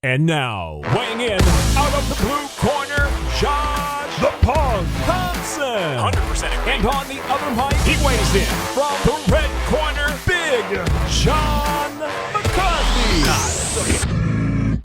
And now, weighing in out of the blue corner, Josh the Punk Thompson. 100% agree. And on the other mic, he weighs in from the red corner, Big Sean McCarthy.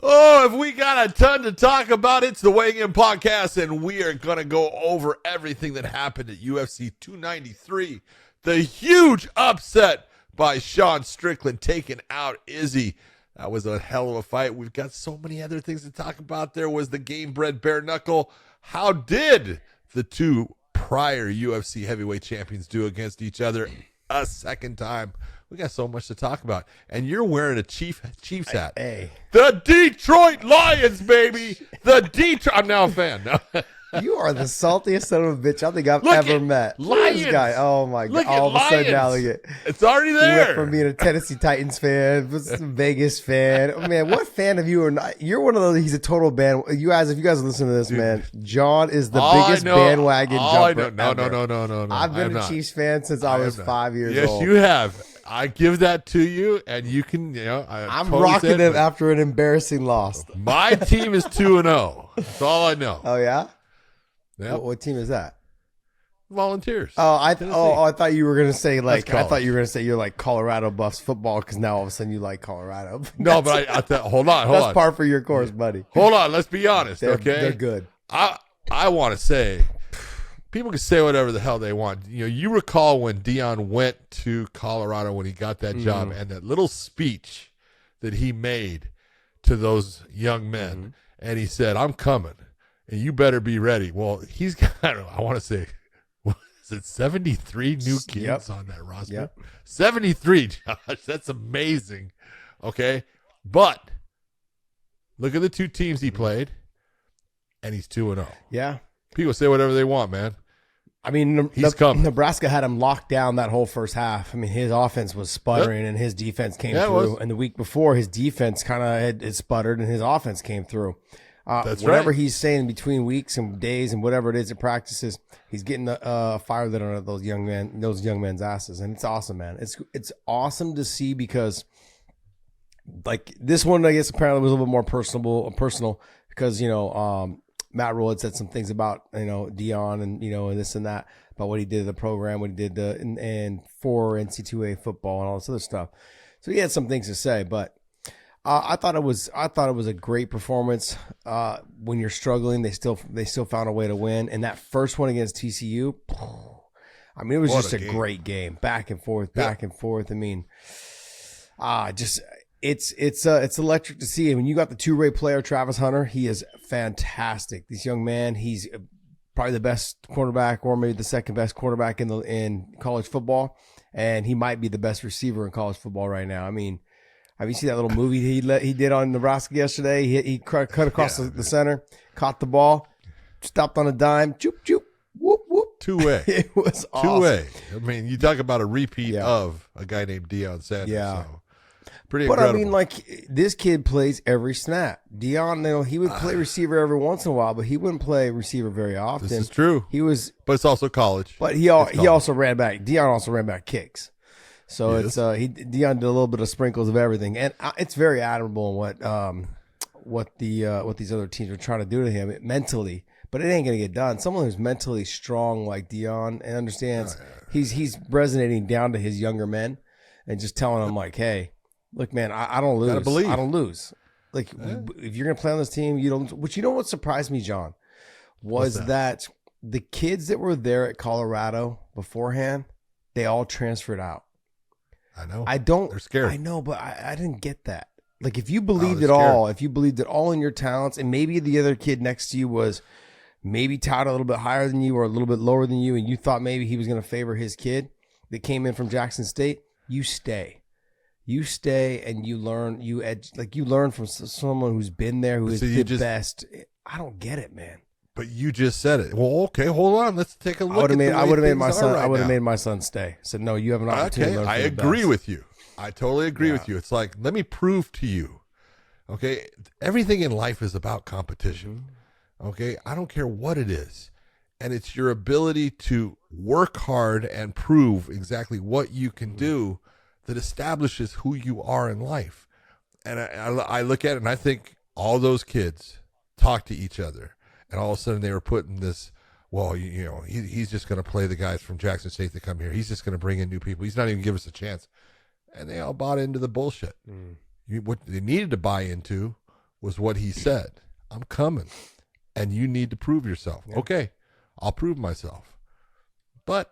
Oh, if we got a ton to talk about, it's the Weighing In Podcast, and we are going to go over everything that happened at UFC 293. The huge upset by Sean Strickland taking out Izzy. That was a hell of a fight. We've got so many other things to talk about. There was the Gamebred bare knuckle. How did the two prior UFC heavyweight champions do against each other a second time? We got so much to talk about. And you're wearing a Chiefs hat. Hey. The Detroit Lions, baby. I'm now a fan. No. You are the saltiest son of a bitch I think I've Look ever at met. Lions. This guy, oh my Look God. All of a sudden now, it's already you there. went from being a Tennessee Titans fan, Vegas fan. Oh, man, what fan of you are not? You're one of those, he's a total band. If you guys listen to this, Dude. man, John is the biggest bandwagon jumper No. ever. I've been a Chiefs fan since I was 5 years old. Yes, you have. I give that to you, and you can, I'm totally rocking it after an embarrassing loss. My team is 2-0. That's all I know. Oh, yeah? Yep. What team is that? Volunteers. I thought you were gonna say you're like Colorado Buffs football because now all of a sudden you like Colorado. No, but I thought, hold on. That's par for your course, buddy. Hold on, let's be honest, They're okay? good. I want to say, people can say whatever the hell they want. You recall when Dion went to Colorado when he got that job, and that little speech that he made to those young men, and he said, "I'm coming, and you better be ready." Well, he's got, I want to say, what is it, 73 new kids on that roster? Yep. 73, Josh. That's amazing. Okay. But look at the two teams he played, and he's 2-0. Yeah. People say whatever they want, man. I mean, He's coming. Nebraska had him locked down that whole first half. I mean, his offense was sputtering, and his defense came through. And the week before, his defense kind of had sputtered, and his offense came through. Whatever he's saying between weeks and days and whatever it is at practices, he's getting fire lit on those young men's asses, and it's awesome, man. It's awesome to see because, like, this one, I guess apparently was a little bit more personal because Matt Rule had said some things about Dion and and this and that about what he did in the program, what he did and for NC2A football and all this other stuff. So he had some things to say, but. I thought it was a great performance. When you're struggling, they still found a way to win. And that first one against TCU, I mean, it was just a great game, back and forth. I mean, it's electric to see. When you got the two-way player, Travis Hunter, he is fantastic. This young man, he's probably the best quarterback, or maybe the second best quarterback in college football, and he might be the best receiver in college football right now. I mean. Have you seen that little movie he did on Nebraska yesterday? He cut across the center, caught the ball, stopped on a dime, choop, choop, whoop, whoop. Two-way. It was awesome. Two-way. I mean, you talk about a repeat of a guy named Deion Sanders. Yeah. So pretty incredible. But, I mean, like, this kid plays every snap. Deion, he would play receiver every once in a while, but he wouldn't play receiver very often. This is true. But it's also college. But he also ran back. Deion also ran back kicks. So yes. Deion did a little bit of sprinkles of everything, and it's very admirable in what these other teams are trying to do to him mentally. But it ain't gonna get done. Someone who's mentally strong like Deion and understands he's resonating down to his younger men and just telling them like, hey, look, man, I don't lose. I don't lose. Like if you're gonna play on this team, you don't. Which what surprised me, John, was that the kids that were there at Colorado beforehand, they all transferred out. I know. They're scared. I know, but I didn't get that. Like, if you believed it all, in your talents, and maybe the other kid next to you was maybe touted a little bit higher than you or a little bit lower than you, and you thought maybe he was going to favor his kid that came in from Jackson State, you stay. You stay and you learn. You learn from someone who's been there, who is the best. I don't get it, man. But you just said it. Well, okay, hold on. Let's take a look. I would have made my son stay. I said, no, you have an opportunity. Okay, I agree with you. I totally agree with you. It's like, let me prove to you. Okay, everything in life is about competition. Okay, I don't care what it is, and it's your ability to work hard and prove exactly what you can do that establishes who you are in life. And I look at it and I think all those kids talk to each other, and all of a sudden they were putting this, well, he's just going to play the guys from Jackson State that come here. He's just going to bring in new people. He's not even give us a chance. And they all bought into the bullshit. What they needed to buy into was what he said. I'm coming, and you need to prove yourself. Yeah. Okay, I'll prove myself. But,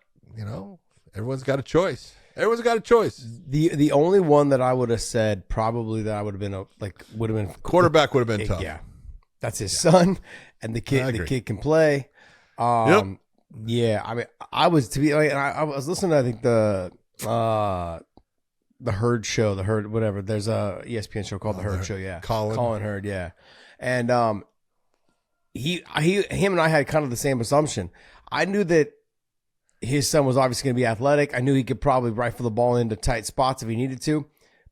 everyone's got a choice. Everyone's got a choice. The only one that I would have said probably that I would have been quarterback would have been tough. Yeah, that's his son, and the kid can play. Yeah. I mean, I was listening to, I think, the Herd Show, whatever. There's a ESPN show called the Herd Show. Yeah, Colin Hurd. Yeah, and him and I had kind of the same assumption. I knew that his son was obviously going to be athletic. I knew he could probably rifle the ball into tight spots if he needed to,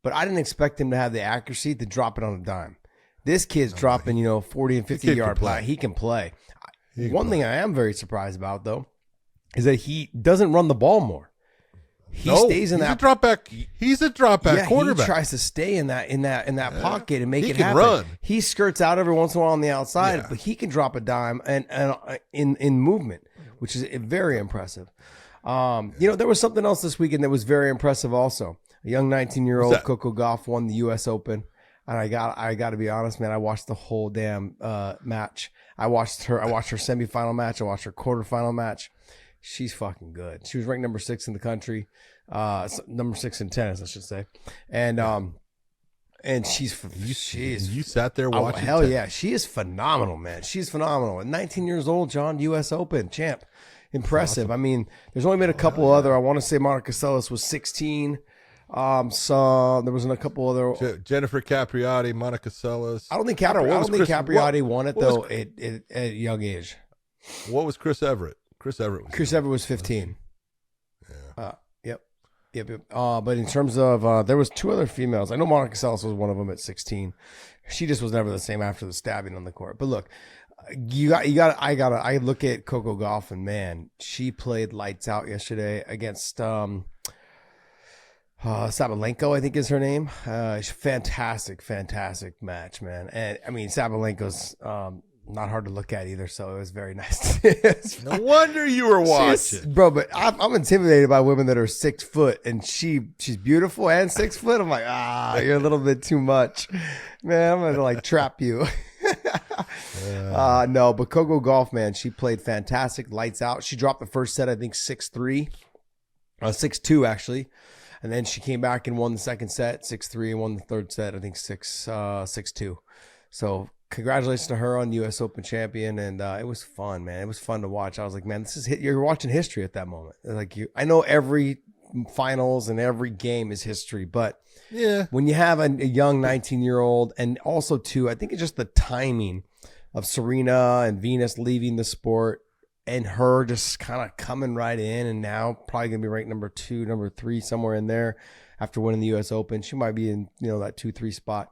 but I didn't expect him to have the accuracy to drop it on a dime. This kid's dropping, 40 and 50 yard play. He can play. One thing I am very surprised about, though, is that he doesn't run the ball more. He stays in that drop back. He's a drop back quarterback. He tries to stay in that pocket and make it happen. Run. He skirts out every once in a while on the outside, but he can drop a dime and in movement, which is very impressive. There was something else this weekend that was very impressive also. A young 19-year-old Coco Gauff won the U.S. Open. And I got to be honest, man, I watched the whole damn match. I watched her semifinal match. I watched her quarterfinal match. She's fucking good. She was ranked number 6 in the country, number 6 in tennis, I should say. And you sat there watching. Hell yeah, she is phenomenal, man. She's phenomenal. At 19 years old, John, U.S. Open champ, impressive. Awesome. I mean, there's only been a couple other. I want to say Monica Seles was 16. So there was a couple other. Jennifer Capriati, Monica Seles. I don't think Capriati won it though at a young age. What was Chris Everett? Chris Everett was 15. Yeah. Yep. But in terms of there was 2 other females. I know Monica Seles was one of them at 16. She just was never the same after the stabbing on the court. But look, I look at Coco Gauff, and man, she played lights out yesterday against Sabalenka, I think is her name. Fantastic match, man. And I mean, Sabalenka's not hard to look at either, so it was very nice. No wonder you were watching, bro. But I'm intimidated by women that are 6 foot, and she's beautiful and 6 foot. I'm like, you're a little bit too much, man. I'm gonna trap you. No, but Coco Gauff, man, she played fantastic, lights out. She dropped the first set, I think 6-3, 6-2 actually. And then she came back and won the second set, 6-3, and won the third set, I think 6-2. So congratulations to her on U.S. Open champion, and it was fun, man. It was fun to watch. I was like, man, you're watching history at that moment. I know every finals and every game is history, but when you have a young 19-year-old, and also too, I think it's just the timing of Serena and Venus leaving the sport, and her just kind of coming right in, and now probably going to be ranked number 2, number 3, somewhere in there after winning the U.S. Open. She might be in, that 2-3 spot.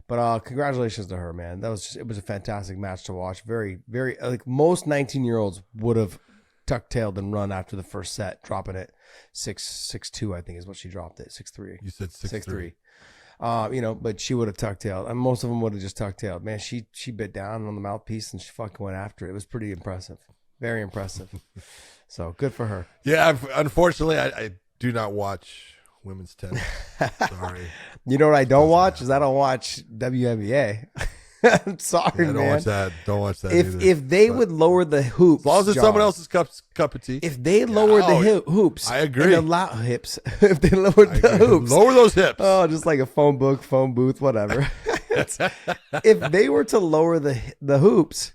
But congratulations to her, man. It was a fantastic match to watch. Very, very, most 19-year-olds would have tuck-tailed and run after the first set, dropping it 6-2, I think is what she dropped it. 6-3. You said 6-3. But she would have tuck-tailed. And most of them would have just tuck-tailed. Man, she bit down on the mouthpiece and she fucking went after it. It was pretty impressive. Very impressive. So good for her. Yeah, unfortunately, I do not watch women's tennis. Sorry. You know what I don't watch is I don't watch WNBA. I'm sorry, man. Don't watch that. If they would lower the hoops, as long as it's someone else's cup of tea. If they lowered the hoops, I agree. And hips. If they lowered the hoops, lower those hips. Oh, just like a phone booth, whatever. If they were to lower the hoops,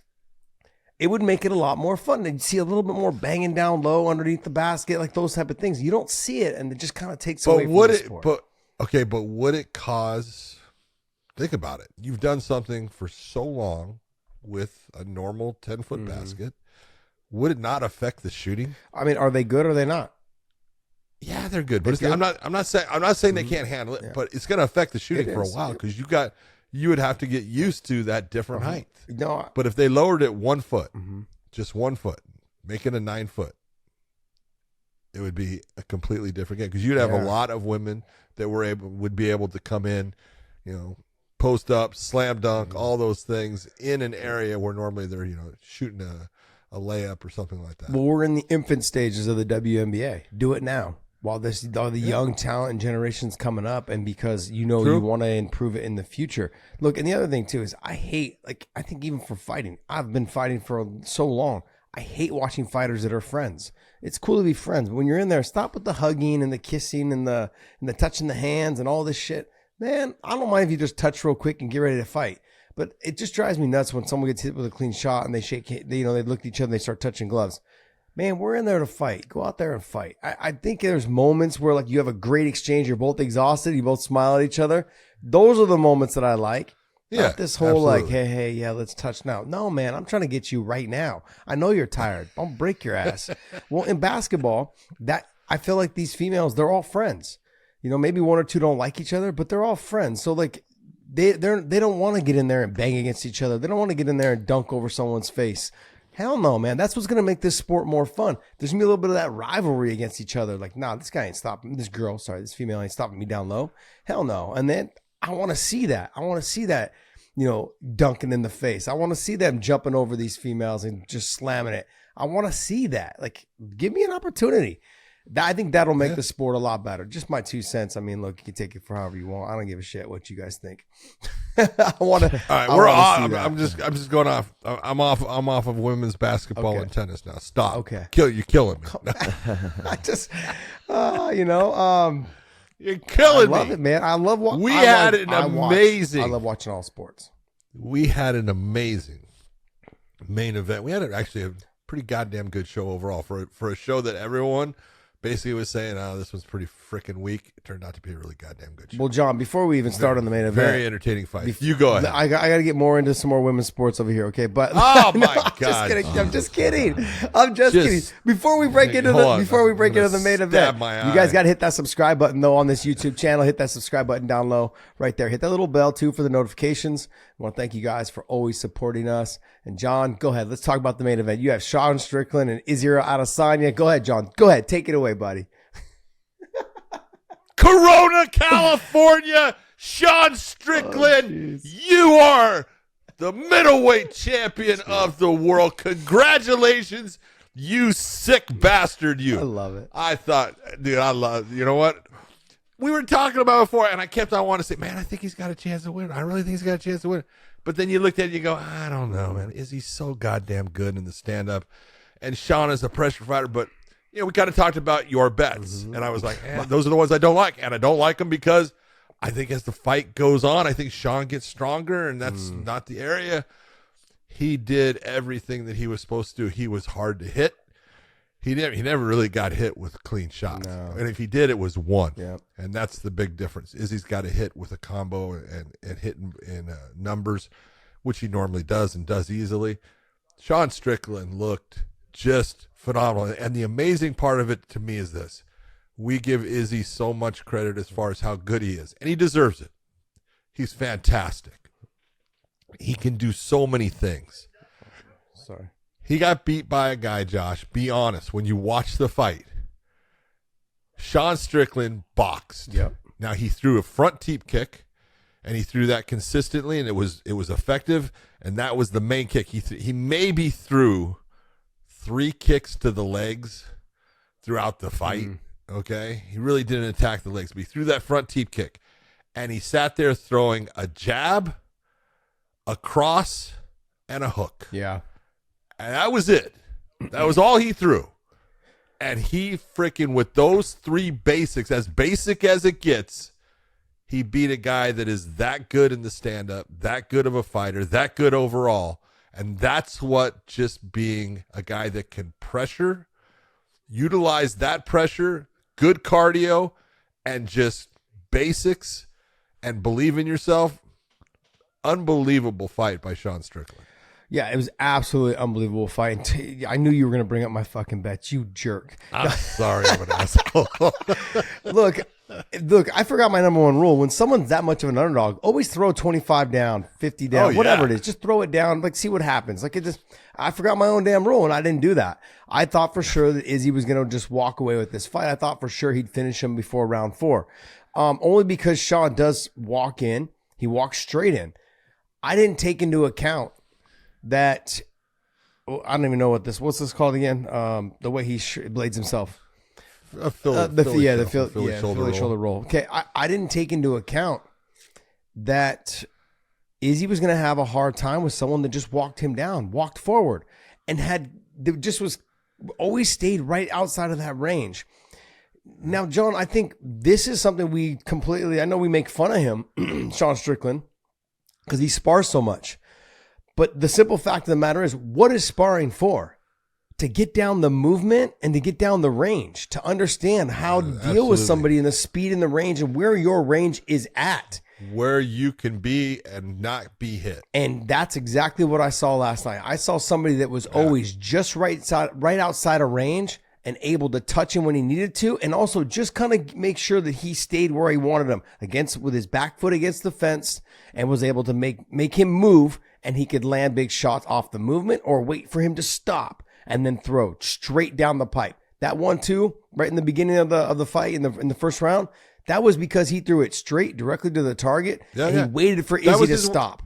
it would make it a lot more fun. You'd see a little bit more banging down low underneath the basket, like those type of things. You don't see it, and it just kind of takes away from the sport. But would it cause? Think about it. You've done something for so long with a normal 10-foot basket. Would it not affect the shooting? I mean, are they good or are they not? Yeah, they're good. But I'm not saying they can't handle it, but it's going to affect the shooting for a while because you would have to get used to that different height. No, but if they lowered it 1 foot, just 1 foot, make it a 9 foot, it would be a completely different game because you'd have a lot of women that would be able to come in, post up, slam dunk, all those things in an area where normally they're, shooting a layup or something like that. Well, we're in the infant stages of the WNBA. Do it now while all the young talent and generations coming up, and because you want to improve it in the future. Look, and the other thing too is I think even for fighting, I've been fighting for so long. I hate watching fighters that are friends. It's cool to be friends, but when you're in there, stop with the hugging and the kissing and the touching the hands and all this shit. Man, I don't mind if you just touch real quick and get ready to fight. But it just drives me nuts when someone gets hit with a clean shot and they look at each other and they start touching gloves. Man, we're in there to fight. Go out there and fight. I think there's moments where like you have a great exchange. You're both exhausted. You both smile at each other. Those are the moments that I like. Yeah, not this whole absolutely. Like, hey, yeah, let's touch now. No, man, I'm trying to get you right now. I know you're tired. I'll break your ass. Well, in basketball, I feel like these females, they're all friends. Maybe one or two don't like each other, but they're all friends. So like they don't want to get in there and bang against each other. They don't want to get in there and dunk over someone's face. Hell no, man. That's what's going to make this sport more fun. There's going to be a little bit of that rivalry against each other. Like, nah, this female ain't stopping me down low. Hell no. And then I want to see that. I want to see that, dunking in the face. I want to see them jumping over these females and just slamming it. I want to see that. Like, give me an opportunity. I think that'll make the sport a lot better. Just my 2 cents. I mean, look, you can take it for however you want. I don't give a shit what you guys think. I want to. All right, we're off. I'm just going off. I'm off of women's basketball and tennis now. Stop. Okay. You're killing me. I just, you're killing me. I love it, man. I love what amazing. I love watching all sports. We had an amazing main event. We had actually a pretty goddamn good show overall for a show that everyone basically was saying, oh, this was pretty freaking weak. It turned out to be a really goddamn good show. Well, John, before we even start on the main event. Very entertaining fight. You go ahead. I got to get more into some more women's sports over here, okay? But oh, my God. I'm just kidding. kidding. Before we break into the main event, you guys got to hit that subscribe button, though, on this YouTube channel. Hit that subscribe button down low right there. Hit that little bell, too, for the notifications. I want to thank you guys for always supporting us. And, John, go ahead. Let's talk about the main event. You have Sean Strickland and Israel Adesanya. Go ahead, John. Go ahead. Take it away, buddy. Corona, California, Sean Strickland, you are the middleweight champion of the world. Congratulations, you sick bastard, you. I love it. I thought, dude, you know what? We were talking about before, and I kept on wanting to say, man, I think he's got a chance to win. I really think he's got a chance to win. But then you looked at it and you go, I don't know, man. Is he so goddamn good in the stand-up? And Sean is a pressure fighter, but we kind of talked about your bets, and I was like, those are the ones I don't like, and I don't like them because I think as the fight goes on, I think Sean gets stronger, and that's not the area. He did everything that he was supposed to do. He was hard to hit. He never really got hit with clean shots, and if he did, it was one, and that's the big difference. He's got to hit with a combo and hit in numbers, which he normally does and does easily. Sean Strickland looked just phenomenal. And the amazing part of it to me is this. We give Izzy so much credit as far as how good he is. And he deserves it. He's fantastic. He can do so many things. Sorry. He got beat by a guy, Josh. Be honest. When you watch the fight, Sean Strickland boxed. Yep. Now, he threw a front teep kick, and he threw that consistently, and it was effective, and that was the main kick. He maybe threw 3 kicks to the legs throughout the fight, okay? He really didn't attack the legs, but he threw that front teep kick. And he sat there throwing a jab, a cross, and a hook. Yeah. And that was it. That was all he threw. And he freaking, with those 3 basics, as basic as it gets, he beat a guy that is that good in the stand-up, that good of a fighter, that good overall. And that's what just being a guy that can pressure, utilize that pressure, good cardio, and just basics and believe in yourself. Unbelievable fight by Sean Strickland. Yeah, it was absolutely unbelievable fight. I knew you were going to bring up my fucking bets, you jerk. I'm sorry, I'm an asshole. Look, I forgot my number one rule. When someone's that much of an underdog, always throw 25 down, 50 down, whatever it is. Just throw it down, like see what happens. I forgot my own damn rule, and I didn't do that. I thought for sure that Izzy was going to just walk away with this fight. I thought for sure he'd finish him before round 4. Only because Sean does walk in. He walked straight in. I didn't take into account that. I don't even know what's this called again? The way he blades himself. A Philly shoulder roll. Okay, I didn't take into account that Izzy was going to have a hard time with someone that just walked him down, walked forward, and always stayed right outside of that range. Now, John, I think this is something I know we make fun of him, Sean Strickland, because he spars so much. But the simple fact of the matter is, what is sparring for? To get down the movement and to get down the range, to understand how to deal with somebody in the speed and the range and where your range is at. Where you can be and not be hit. And that's exactly what I saw last night. I saw somebody that was always just right outside of range and able to touch him when he needed to, and also just kind of make sure that he stayed where he wanted him, with his back foot against the fence, and was able to make him move, and he could land big shots off the movement or wait for him to stop and then throw straight down the pipe. That 1-2 right in the beginning of the fight in the first round, that was because he threw it straight directly to the target, and he waited for Izzy to stop.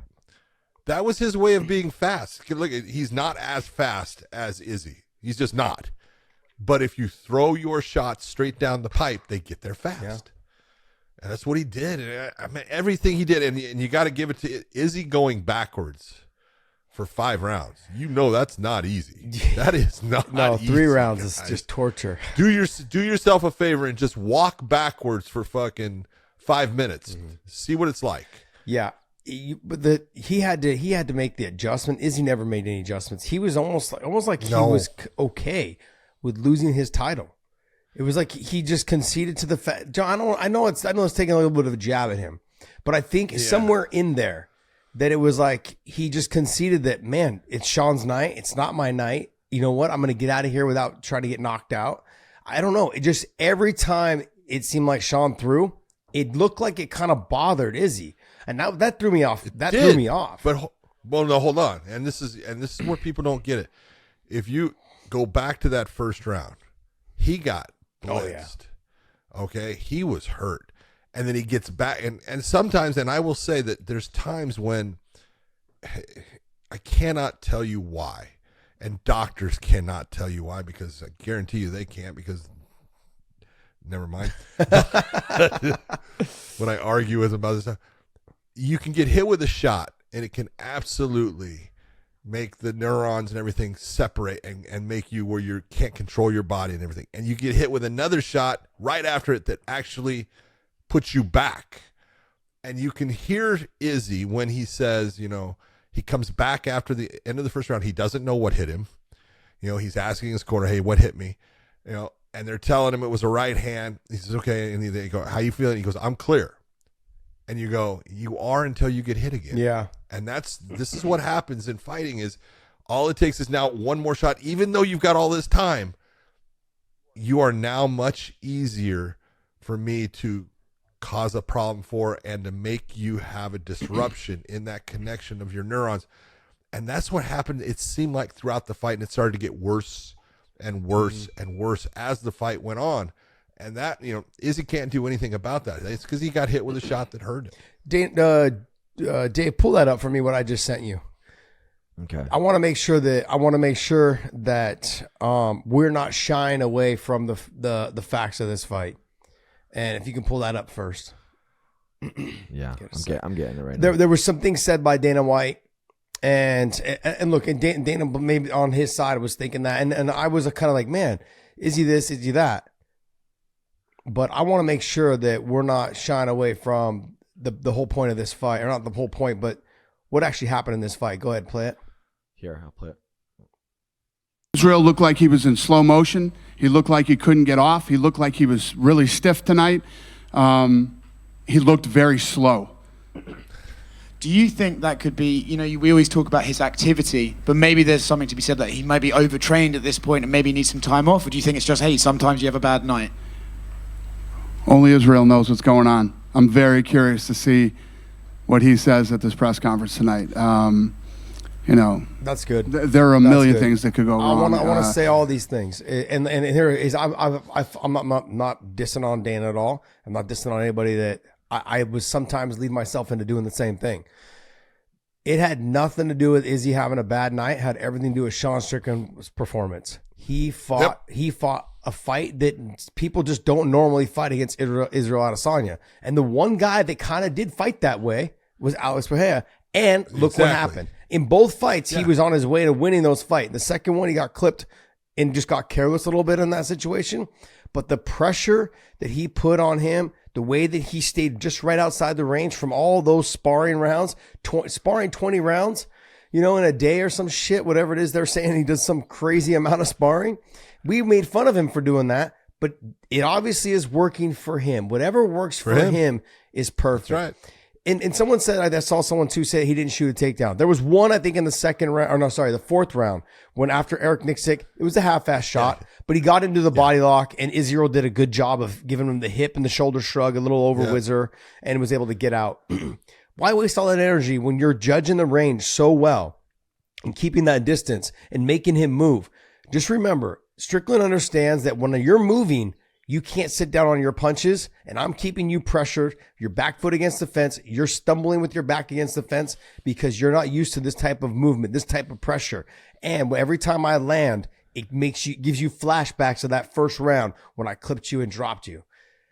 That was his way of being fast. Look, he's not as fast as Izzy. He's just not. But if you throw your shots straight down the pipe, they get there fast. Yeah. And that's what he did. And I mean, everything he did, and you got to give it to Izzy going backwards for 5 rounds. You know that's not easy. That is not easy. 3 rounds is just torture. Do yourself a favor and just walk backwards for fucking 5 minutes. Mm-hmm. See what it's like. Yeah. But he had to make the adjustment. Izzy never made any adjustments. He was almost like he was okay with losing his title. It was like he just conceded to the fact. John, I know it's taking a little bit of a jab at him, but I think somewhere in there that it was like he just conceded that, man, it's Sean's night. It's not my night. You know what? I'm going to get out of here without trying to get knocked out. I don't know. It just, every time it seemed like Sean threw, it looked like it kind of bothered Izzy. And that threw me off. Threw me off. But, no, hold on. And this is where people don't get it. If you go back to that first round, he got blitzed. Okay? He was hurt. And then he gets back. And sometimes, and I will say that there's times when I cannot tell you why. And doctors cannot tell you why, because I guarantee you they can't, because never mind. When I argue with them about this stuff, you can get hit with a shot and it can absolutely make the neurons and everything separate and make you where you can't control your body and everything. And you get hit with another shot right after it that actually puts you back. And you can hear Izzy when he says, you know, he comes back after the end of the first round. He doesn't know what hit him. You know, he's asking his corner, hey, what hit me? You know, and they're telling him it was a right hand. He says, okay. And they go, how you feeling? He goes, I'm clear. And you go, you are until you get hit again. Yeah. And this is what happens in fighting, is all it takes is now one more shot. Even though you've got all this time, you are now much easier for me to cause a problem for and to make you have a disruption in that connection of your neurons. And that's what happened. It seemed like throughout the fight, and it started to get worse and worse and worse as the fight went on. And that, you know, Izzy can't do anything about that. It's because he got hit with a shot that hurt him. Dave, pull that up for me, what I just sent you. Okay. I want to make sure that we're not shying away from the facts of this fight. And if you can pull that up first. Yeah, I'm getting it right now. There were some things said by Dana White. And look, and Dana maybe on his side was thinking that. And I was kind of like, man, is he this, is he that? But I want to make sure that we're not shying away from the whole point of this fight, or not the whole point, but what actually happened in this fight. Go ahead, play it. Here, I'll play it. Israel looked like he was in slow motion. He looked like he couldn't get off. He looked like he was really stiff tonight. He looked very slow. Do you think that could be, you know, we always talk about his activity, but maybe there's something to be said that he may be overtrained at this point and maybe needs some time off? Or do you think it's just, hey, sometimes you have a bad night? Only Israel knows what's going on. I'm very curious to see what he says at this press conference tonight. You know, that's good. There are a million things that could go wrong. I want to say all these things, and here is I'm not dissing on Dana at all. I'm not dissing on anybody that I was sometimes lead myself into doing the same thing. It had nothing to do with Izzy having a bad night. It had everything to do with Sean Strickland's performance. He fought a fight that people just don't normally fight against Israel Adesanya. And the one guy that kind of did fight that way was Alex Pereira. And look what happened. In both fights, he was on his way to winning those fights. The second one, he got clipped and just got careless a little bit in that situation. But the pressure that he put on him, the way that he stayed just right outside the range from all those sparring rounds, sparring 20 rounds, in a day or some shit, whatever it is they're saying, he does some crazy amount of sparring. We made fun of him for doing that, but it obviously is working for him. Whatever works for him is perfect. That's right. And someone said, I saw someone too say he didn't shoot a takedown. There was one, I think, in the second round, the fourth round, when after Eric Nixick, it was a half-ass shot, but he got into the body lock, and Israel did a good job of giving him the hip and the shoulder shrug, a little over whizzer, and was able to get out. Why waste all that energy when you're judging the range so well and keeping that distance and making him move? Just remember, Strickland understands that when you're moving, you can't sit down on your punches, and I'm keeping you pressured. Your back foot against the fence. You're stumbling with your back against the fence because you're not used to this type of movement, this type of pressure. And every time I land, it gives you flashbacks of that first round when I clipped you and dropped you.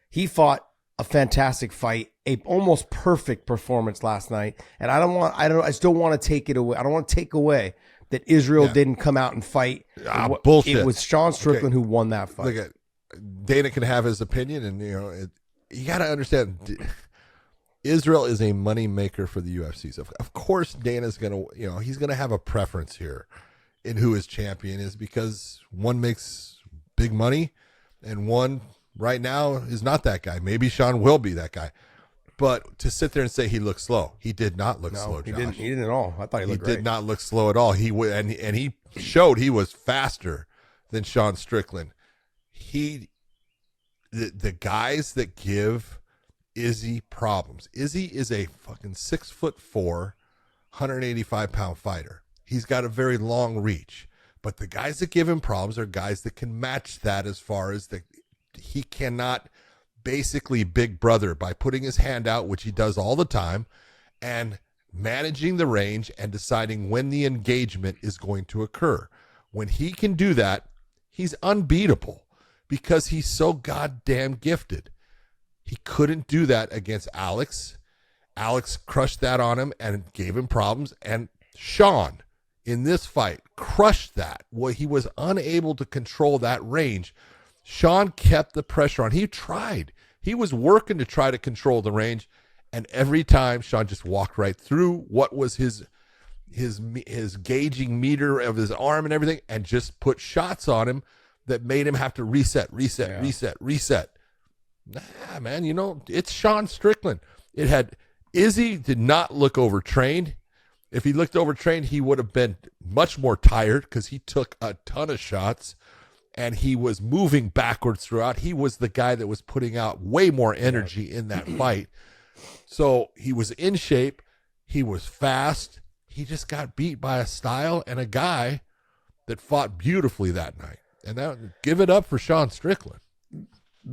He fought a fantastic fight, a almost perfect performance last night. And I just don't want to take it away. I don't want to take away that Israel didn't come out and fight. Bullshit. It was Sean Strickland who won that fight. Look, Dana can have his opinion, and you got to understand, Israel is a money maker for the UFC. So of course, Dana's gonna, he's gonna have a preference here in who his champion is, because one makes big money, and one right now is not that guy. Maybe Sean will be that guy, but to sit there and say he looked slow, he did not look slow. Josh. He didn't at all. I thought he looked great. He did not look slow at all. And he showed he was faster than Sean Strickland. The guys that give Izzy problems. Izzy is a fucking 6'4", 185-pound fighter. He's got a very long reach, but the guys that give him problems are guys that can match that, as far as he cannot basically big brother by putting his hand out, which he does all the time, and managing the range and deciding when the engagement is going to occur. When he can do that, he's unbeatable, because he's so goddamn gifted. He couldn't do that against Alex. Alex crushed that on him and gave him problems. And Sean, in this fight, crushed that. Well, he was unable to control that range. Sean kept the pressure on. He tried. He was working to try to control the range. And every time, Sean just walked right through what was his gauging meter of his arm and everything, and just put shots on him that made him have to reset. Nah, man, it's Sean Strickland. Izzy did not look overtrained. If he looked overtrained, he would have been much more tired, because he took a ton of shots and he was moving backwards throughout. He was the guy that was putting out way more energy in that fight. So he was in shape. He was fast. He just got beat by a style and a guy that fought beautifully that night. And give it up for Sean Strickland.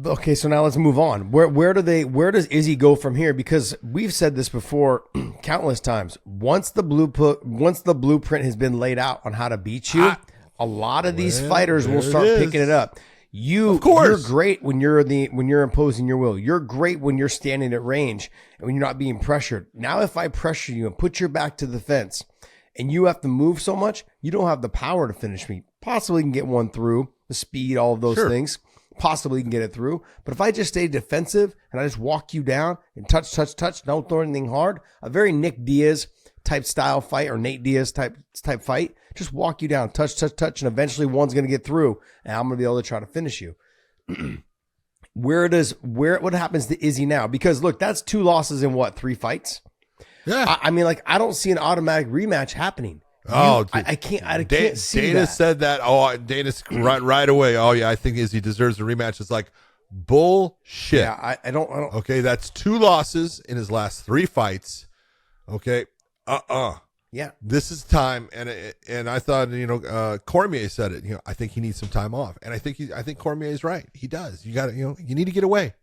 Okay, so now let's move on. Where does Izzy go from here? Because we've said this before countless times. Once the blueprint has been laid out on how to beat you, a lot of these fighters will start picking it up. You're great when you're imposing your will. You're great when you're standing at range and when you're not being pressured. Now, if I pressure you and put your back to the fence, and you have to move so much, you don't have the power to finish me. Possibly can get one through, the speed, all of those things. Possibly can get it through. But if I just stay defensive and I just walk you down and touch, don't throw anything hard, a very Nick Diaz type style fight, or Nate Diaz type fight, just walk you down, touch, and eventually one's going to get through, and I'm going to be able to try to finish you. What happens to Izzy now? Because look, that's 2 losses in 3 fights? Yeah. I mean, I don't see an automatic rematch happening. I can't see Dana that. said that. Oh, Dana's right away. Oh yeah, I think Izzy deserves a rematch. It's like bullshit. Yeah, I don't. Okay, that's 2 losses in his last 3 fights. Okay. Yeah. This is time, and I thought, Cormier said it. I think he needs some time off, and I think Cormier is right. He does. You got to, you need to get away.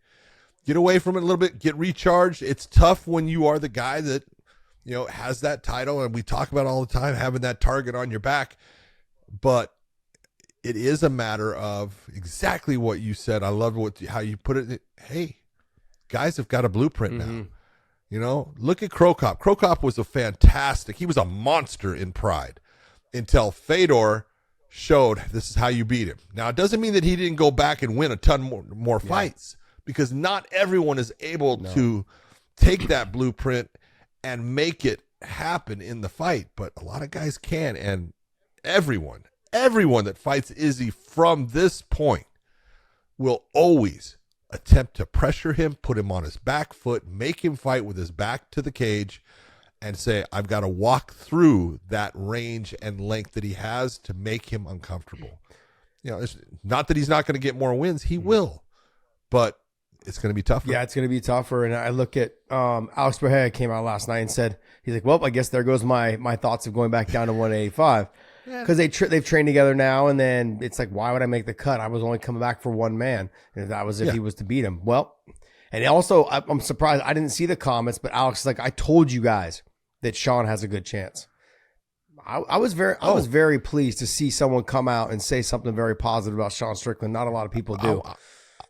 get away from it a little bit, get recharged. It's tough when you are the guy that, has that title, and we talk about it all the time, having that target on your back. But it is a matter of exactly what you said. I love how you put it. Hey, guys have got a blueprint now. Look at Crow Cop. Crow Cop was he was a monster in Pride until Fedor showed this is how you beat him. Now, it doesn't mean that he didn't go back and win a ton more fights, because not everyone is able to take that blueprint and make it happen in the fight, but a lot of guys can. And everyone that fights Izzy from this point will always attempt to pressure him, put him on his back foot, make him fight with his back to the cage, and say, I've got to walk through that range and length that he has to make him uncomfortable. It's not that he's not going to get more wins. He will, but it's going to be tougher. Yeah, it's going to be tougher. And I look at Alex Berhea came out last night and said, he's like, well, I guess there goes my thoughts of going back down to 185. Because they've trained together now, and then it's like, why would I make the cut? I was only coming back for one man, and that was if he was to beat him. Well, and also, I'm surprised. I didn't see the comments, but Alex is like, I told you guys that Sean has a good chance. I was very pleased to see someone come out and say something very positive about Sean Strickland. Not a lot of people do.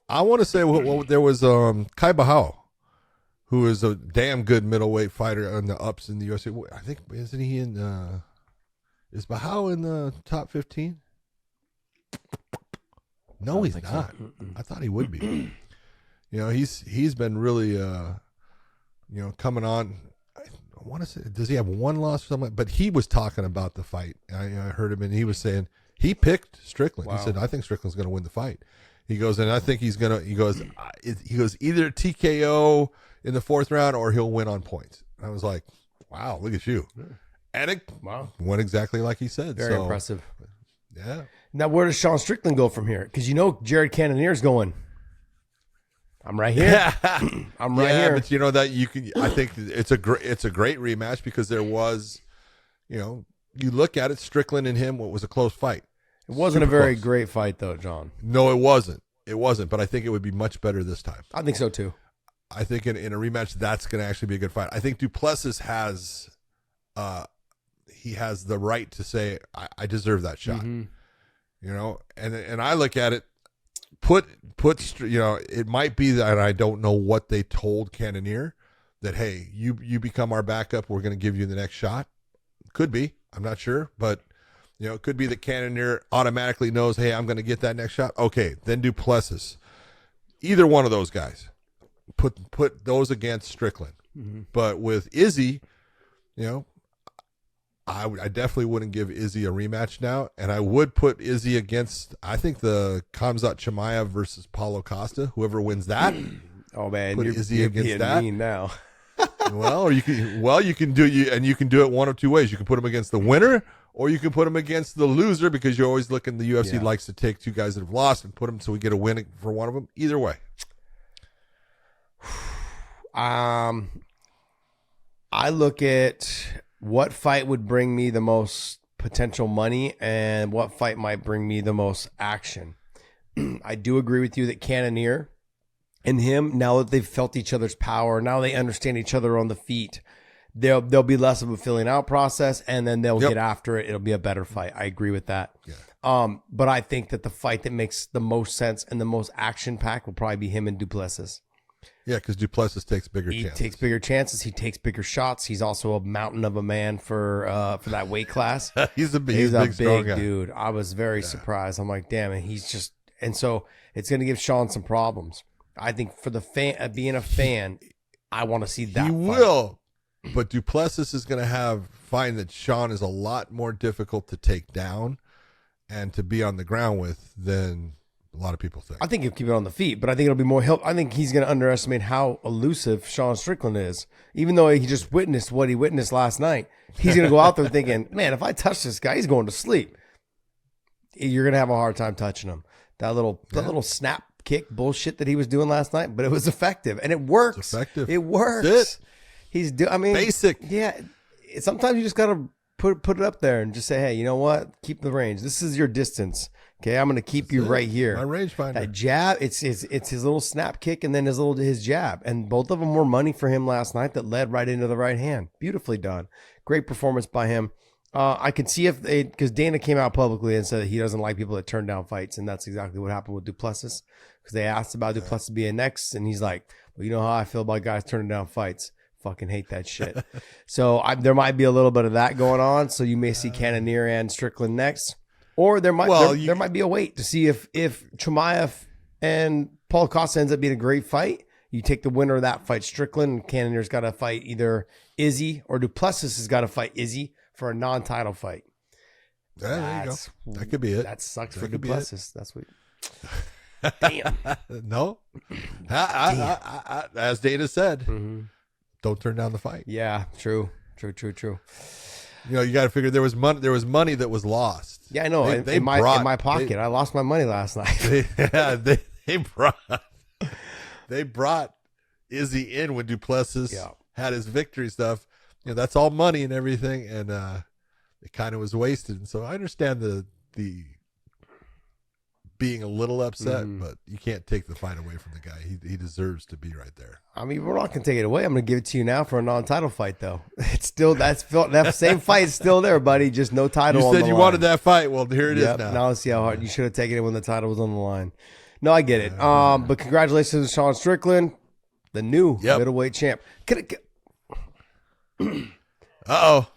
I want to say there was Kai Bahao, who is a damn good middleweight fighter on the ups in the UFC. I think, isn't he in... Is Bahao in the top 15? No, he's not. So. I thought he would be. He's been really, coming on. I want to say, does he have one loss or something? But he was talking about the fight. I heard him, and he was saying he picked Strickland. Wow. He said, I think Strickland's going to win the fight. He goes, and I think he goes either TKO in the 4th round or he'll win on points. And I was like, wow, look at you. Yeah. And it went exactly like he said. Very impressive. Yeah. Now, where does Sean Strickland go from here? Because Jared Cannonier's going, I'm right here. I'm right here. But that you can. I think it's a great rematch, because there was, you look at it, Strickland and him. What was a close fight. It wasn't a very great fight, though, John. No, it wasn't. It wasn't. But I think it would be much better this time. I think so too. I think in a rematch, that's going to actually be a good fight. I think Duplessis has. He has the right to say, I deserve that shot, and I look at it, it might be that I don't know what they told Cannonier, that, hey, you become our backup, we're going to give you the next shot. Could be, I'm not sure, but it could be that Cannonier automatically knows, hey, I'm going to get that next shot. Okay, then Duplessis, either one of those guys, put those against Strickland. But with Izzy, I definitely wouldn't give Izzy a rematch now, and I would put Izzy against, I think, the Khamzat Chimaev versus Paulo Costa. Whoever wins that, oh man, put Izzy against that. Mean now. you can do it one of two ways. You can put him against the winner, or you can put him against the loser, because you're always looking. The UFC likes to take two guys that have lost and put them so we get a win for one of them. Either way, I look at what fight would bring me the most potential money and what fight might bring me the most action. I do agree with you that Cannonier and him, now that they've felt each other's power, now they understand each other on the feet, there'll be less of a filling out process, and then they'll get after it. It'll be a better fight. I agree with that. Yeah. But I think that the fight that makes the most sense and the most action packed will probably be him and Duplessis. Yeah, because Duplessis takes bigger chances. He takes bigger chances. He takes bigger shots. He's also a mountain of a man for that weight class. he's a big strong guy. Dude. I was very surprised. I'm like, damn it. And so it's going to give Sean some problems. I think for the fan, being a fan, I want to see that. He will, but Duplessis is going to find that Sean is a lot more difficult to take down and to be on the ground with than a lot of people think. I think he'll keep it on the feet, but I think it'll be more help. I think he's going to underestimate how elusive Sean Strickland is. Even though he just witnessed what he witnessed last night, he's going to go out there thinking, man, if I touch this guy, he's going to sleep. You're going to have a hard time touching him. That little snap kick bullshit that he was doing last night, but it was effective, and it works. It's effective. It works. That's it. Basic. Yeah. Sometimes you just got to put it up there and just say, hey, you know what? Keep the range. This is your distance. Okay, I'm going to keep you right here. My rangefinder. That jab, it's his little snap kick and then his jab. And both of them were money for him last night that led right into the right hand. Beautifully done. Great performance by him. I could see because Dana came out publicly and said that he doesn't like people that turn down fights. And that's exactly what happened with Duplessis. Because they asked about Duplessis being next. And he's like, well, you know how I feel about guys turning down fights. Fucking hate that shit. So there might be a little bit of that going on. So you may see Cannonier and Strickland next. Or there might be a wait to see if Chimaev and Paul Costa ends up being a great fight. You take the winner of that fight, Strickland, and Cannonier's got to fight either Izzy or Duplessis has got to fight Izzy for a non-title fight. Yeah, there you go. That could be it. That sucks for Duplessis. That's what. Damn. No. As Dana said, don't turn down the fight. Yeah, true. You know, you got to figure there was money that was lost. Yeah, I know. In my pocket, I lost my money last night. They brought Izzy in when Duplessis had his victory stuff. You know, that's all money and everything, and it kind of was wasted. And so I understand the being a little upset, but you can't take the fight away from the guy. He deserves to be right there. I mean, we're not going to take it away. I'm going to give it to you now for a non-title fight, though. It's still that same fight is still there, buddy. Just no title. You said you wanted that fight. Well, here it is now. Now let's see how hard you should have taken it when the title was on the line. No, I get it. But congratulations to Sean Strickland, the new middleweight champ. Uh-oh.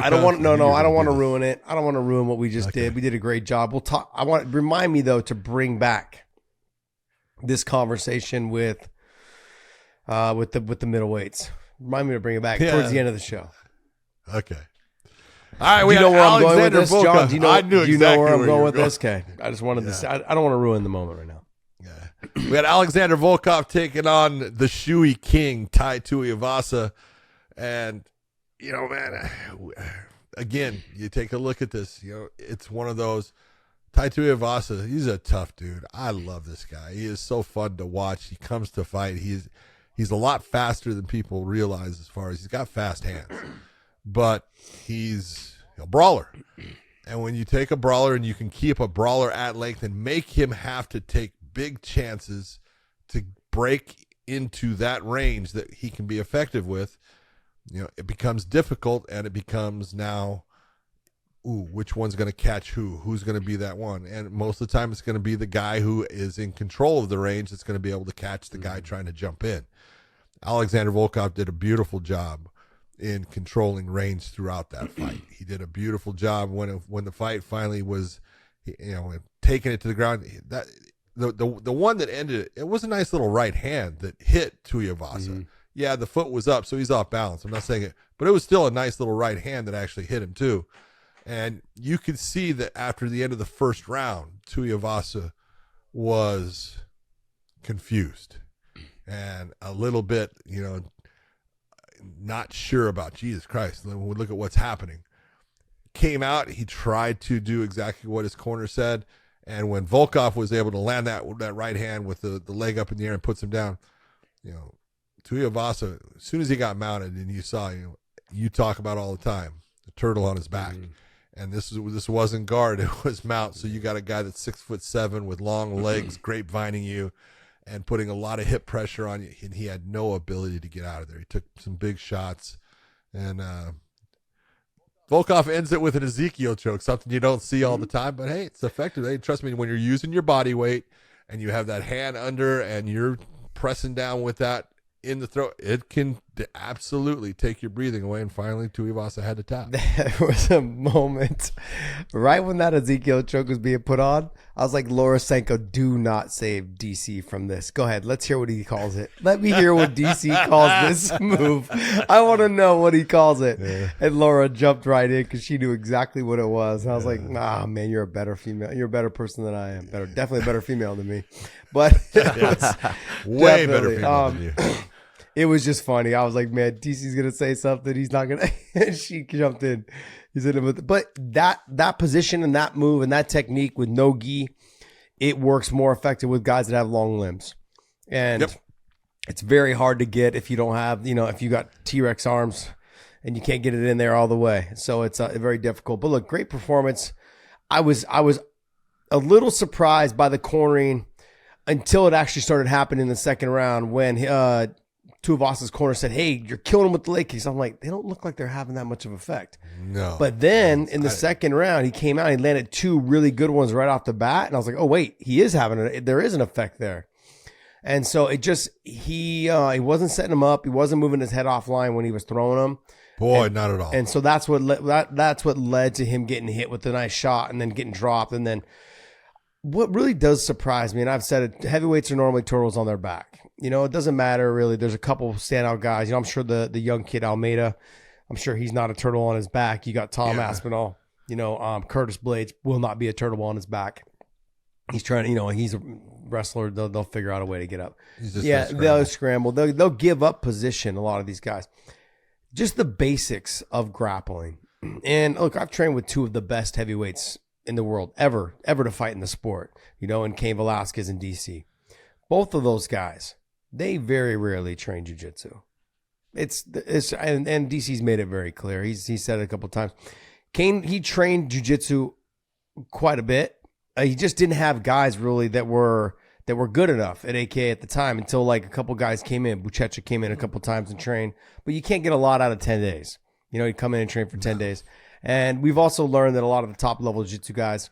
I don't want to ruin it. I don't want to ruin what we just did. We did a great job. We'll talk. Remind me though to bring back this conversation with the middleweights. Remind me to bring it back towards the end of the show. Okay. All right. Do you know where I'm going with this, Volkov. John? Do you know where I'm going with going. this? Okay. I just wanted to say, I don't want to ruin the moment right now. Yeah. We had Alexander Volkov taking on the Shoey King, Tai Tuivasa, and. You know, man, again, you take a look at this, you know, it's one of those. Tai Tuivasa, he's a tough dude. I love this guy. He is so fun to watch. He comes to fight. He's a lot faster than people realize as far as he's got fast hands. But he's a brawler. And when you take a brawler and you can keep a brawler at length and make him have to take big chances to break into that range that he can be effective with, you know, it becomes difficult, and it becomes now, which one's going to catch who? Who's going to be that one? And most of the time, it's going to be the guy who is in control of the range that's going to be able to catch the guy trying to jump in. Alexander Volkov did a beautiful job in controlling range throughout that fight. He did a beautiful job when the fight finally was, you know, taking it to the ground. That the one that ended it, it was a nice little right hand that hit Tuivasa. Yeah, the foot was up, so he's off balance. I'm not saying it, but it was still a nice little right hand that actually hit him too. And you could see that after the end of the first round, Tuivasa was confused and a little bit, you know, not sure about Jesus Christ. When we look at what's happening, came out, he tried to do exactly what his corner said, and when Volkov was able to land that right hand with the leg up in the air and puts him down, you know. Tuivasa, as soon as he got mounted, and you saw, you talk about all the time, the turtle on his back, and this wasn't guard, it was mount. So you got a guy that's 6'7" with long legs, grapevining you, and putting a lot of hip pressure on you, and he had no ability to get out of there. He took some big shots, and Volkov ends it with an Ezekiel choke, something you don't see all the time, but hey, it's effective. Hey, trust me, when you're using your body weight and you have that hand under and you're pressing down with that in the throat, it can absolutely take your breathing away. And finally, Tuivasa had to tap. There was a moment right when that Ezekiel choke was being put on. I was like, Laura Sanko, do not save DC from this. Go ahead. Let's hear what he calls it. Let me hear what DC calls this move. I want to know what he calls it. Yeah. And Laura jumped right in because she knew exactly what it was. And I was like, nah, man, you're a better female. You're a better person than I am. Definitely a better female than me. But way better female than you. It was just funny. I was like, man, DC's going to say something. He's not going to. And she jumped in. He's in with. But that position and that move and that technique with no gi, it works more effective with guys that have long limbs. And it's very hard to get if you don't have, if you got T-Rex arms and you can't get it in there all the way. So it's very difficult. But look, great performance. I was a little surprised by the cornering until it actually started happening in the second round when Tuivasa's corner said, "Hey, you're killing him with the leg kicks." I'm like, they don't look like they're having that much of effect. No. But then in the second round, he came out, he landed 2 really good ones right off the bat. And I was like, oh, wait, there is an effect there. And so it just, he wasn't setting him up. He wasn't moving his head offline when he was throwing him. Boy, not at all. And so that's what led to him getting hit with a nice shot and then getting dropped. And then what really does surprise me, and I've said it, heavyweights are normally turtles on their back. You know, it doesn't matter really. There's a couple standout guys. You know, I'm sure the young kid Almeida, I'm sure he's not a turtle on his back. You got Tom Aspinall. You know, Curtis Blades will not be a turtle on his back. He's trying to, you know, he's a wrestler. They'll figure out a way to get up. They'll scramble. They'll give up position, a lot of these guys. Just the basics of grappling. And look, I've trained with 2 of the best heavyweights in the world ever to fight in the sport, you know, in Cain Velasquez and DC. Both of those guys, they very rarely train jiu-jitsu. And DC's made it very clear. He said it a couple of times. Cain, he trained jiu-jitsu quite a bit. He just didn't have guys really that were good enough at AK at the time until like a couple guys came in. Buchecha came in a couple times and trained, but you can't get a lot out of 10 days. You know, he'd come in and train for 10 days. And we've also learned that a lot of the top level jiu-jitsu guys,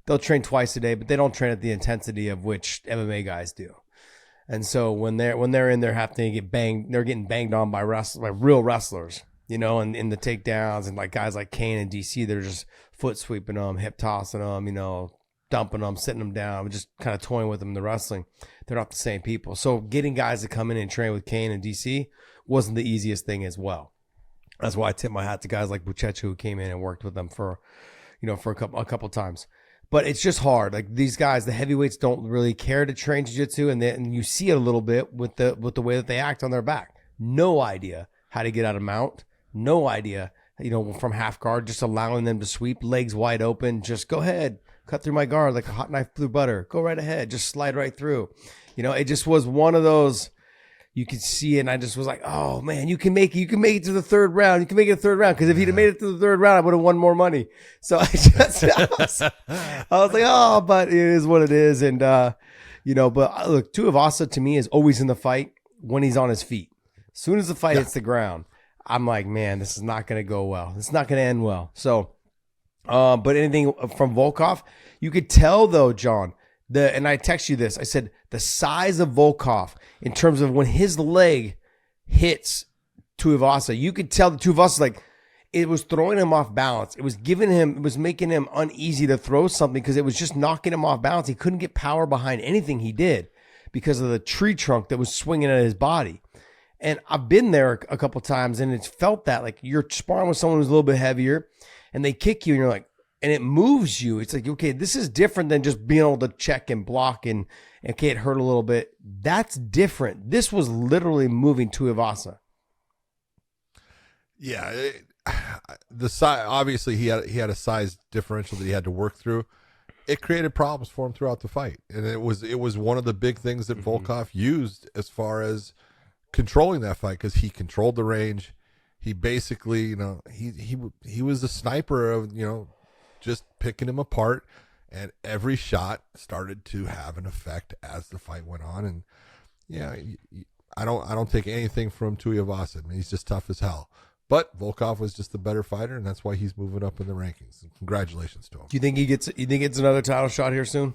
they'll train twice a day, but they don't train at the intensity of which MMA guys do. And so when they're in there having to get banged, they're getting banged on by real wrestlers, you know, and in the takedowns, and like guys like Cain and DC, they're just foot sweeping them, hip tossing them, you know, dumping them, sitting them down, just kind of toying with them in the wrestling. They're not the same people. So getting guys to come in and train with Cain and DC wasn't the easiest thing as well. That's why I tip my hat to guys like Buchecha who came in and worked with them for a couple times. But it's just hard. Like these guys, the heavyweights don't really care to train jiu-jitsu, and you see it a little bit with the way that they act on their back. No idea how to get out of mount. No idea, you know, from half guard, just allowing them to sweep, legs wide open. Just go ahead, cut through my guard like a hot knife through butter. Go right ahead, just slide right through. You know, it just was one of those. You could see it, and I just was like, oh, man, you can make it to the third round. You can make it to the third round, because if he'd have made it to the third round, I would have won more money. So I was like, oh, but it is what it is. And, you know, but look, Tuivasa to me is always in the fight when he's on his feet. As soon as the fight hits the ground, I'm like, man, this is not going to go well. It's not going to end well. So, but anything from Volkov, you could tell, though, John, and I text you this, I said, the size of Volkov in terms of when his leg hits Tuivasa, you could tell that Tuivasa, like, it was throwing him off balance. It was making him uneasy to throw something because it was just knocking him off balance. He couldn't get power behind anything he did because of the tree trunk that was swinging at his body. And I've been there a couple times, and it's felt that, like, you're sparring with someone who's a little bit heavier, and they kick you, and you're like, and it moves you. It's like, okay, this is different than just being able to check and block and okay, it hurt a little bit. That's different. This was literally moving Tuivasa. Yeah, the size. Obviously, he had a size differential that he had to work through. It created problems for him throughout the fight, and it was one of the big things that Volkov used as far as controlling that fight, because he controlled the range. He basically, you know, he was a sniper of, you know, just picking him apart, and every shot started to have an effect as the fight went on. And yeah, I don't take anything from Tuivasa. I mean, he's just tough as hell. But Volkov was just the better fighter, and that's why he's moving up in the rankings. And congratulations to him. Do you think he gets another title shot here soon?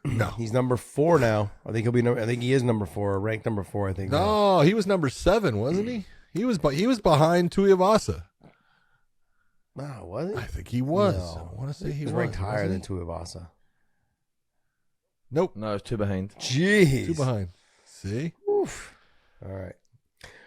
No, he's number 4 now. I think he is number 4, or ranked number 4. I think. No, he was number 7, wasn't he? He was behind Tuivasa. No, was he? I think he was. No. I want to say he was ranked higher than Tuivasa. Nope. No, it's 2 behind. Jeez. 2 behind. See? Oof. All right.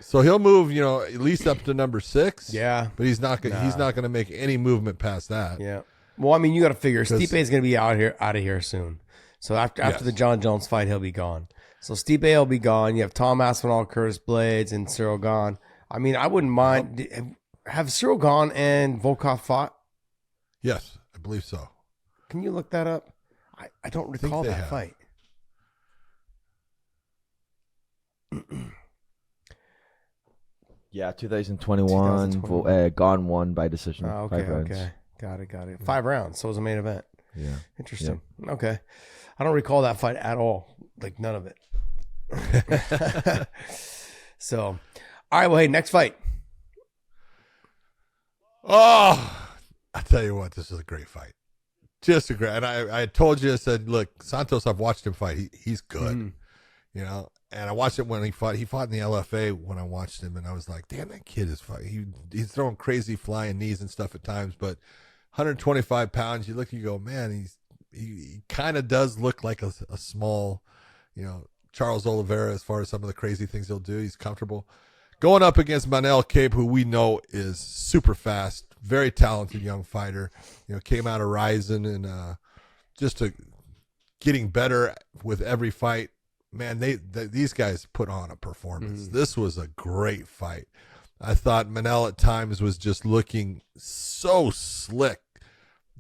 So he'll move, you know, at least up to number 6. Yeah. But he's not going to make any movement past that. Yeah. Well, I mean, you got to figure Stipe is going to be out of here soon. So after the John Jones fight, he'll be gone. So Stipe will be gone. You have Tom Aspinall, Curtis Blades, and Cyril gone. I mean, I wouldn't mind. Have Cyril gone and Volkov fought? Yes, I believe so. Can you look that up? I don't recall that fight. Yeah, 2021. Gone 1 by decision. Oh, okay, 5 rounds. okay. Got it. 5 rounds. So it was a main event. Yeah. Interesting. Okay. I don't recall that fight at all. Like none of it. So, all right. Well, hey, next fight. Oh, I tell you what, this is a great fight. Just a great. And I told you, I said, look, Santos, I've watched him fight. He's good, you know. And I watched it when he fought. He fought in the LFA when I watched him, and I was like, damn, that kid is fighting. He's throwing crazy flying knees and stuff at times, but 125 pounds. You look, you go, man, he kind of does look like a small, you know, Charles Oliveira as far as some of the crazy things he'll do. He's comfortable. Going up against Manel Cape, who we know is super fast, very talented young fighter. You know, came out of Ryzen and just getting better with every fight. Man, these guys put on a performance. This was a great fight. I thought Manel at times was just looking so slick.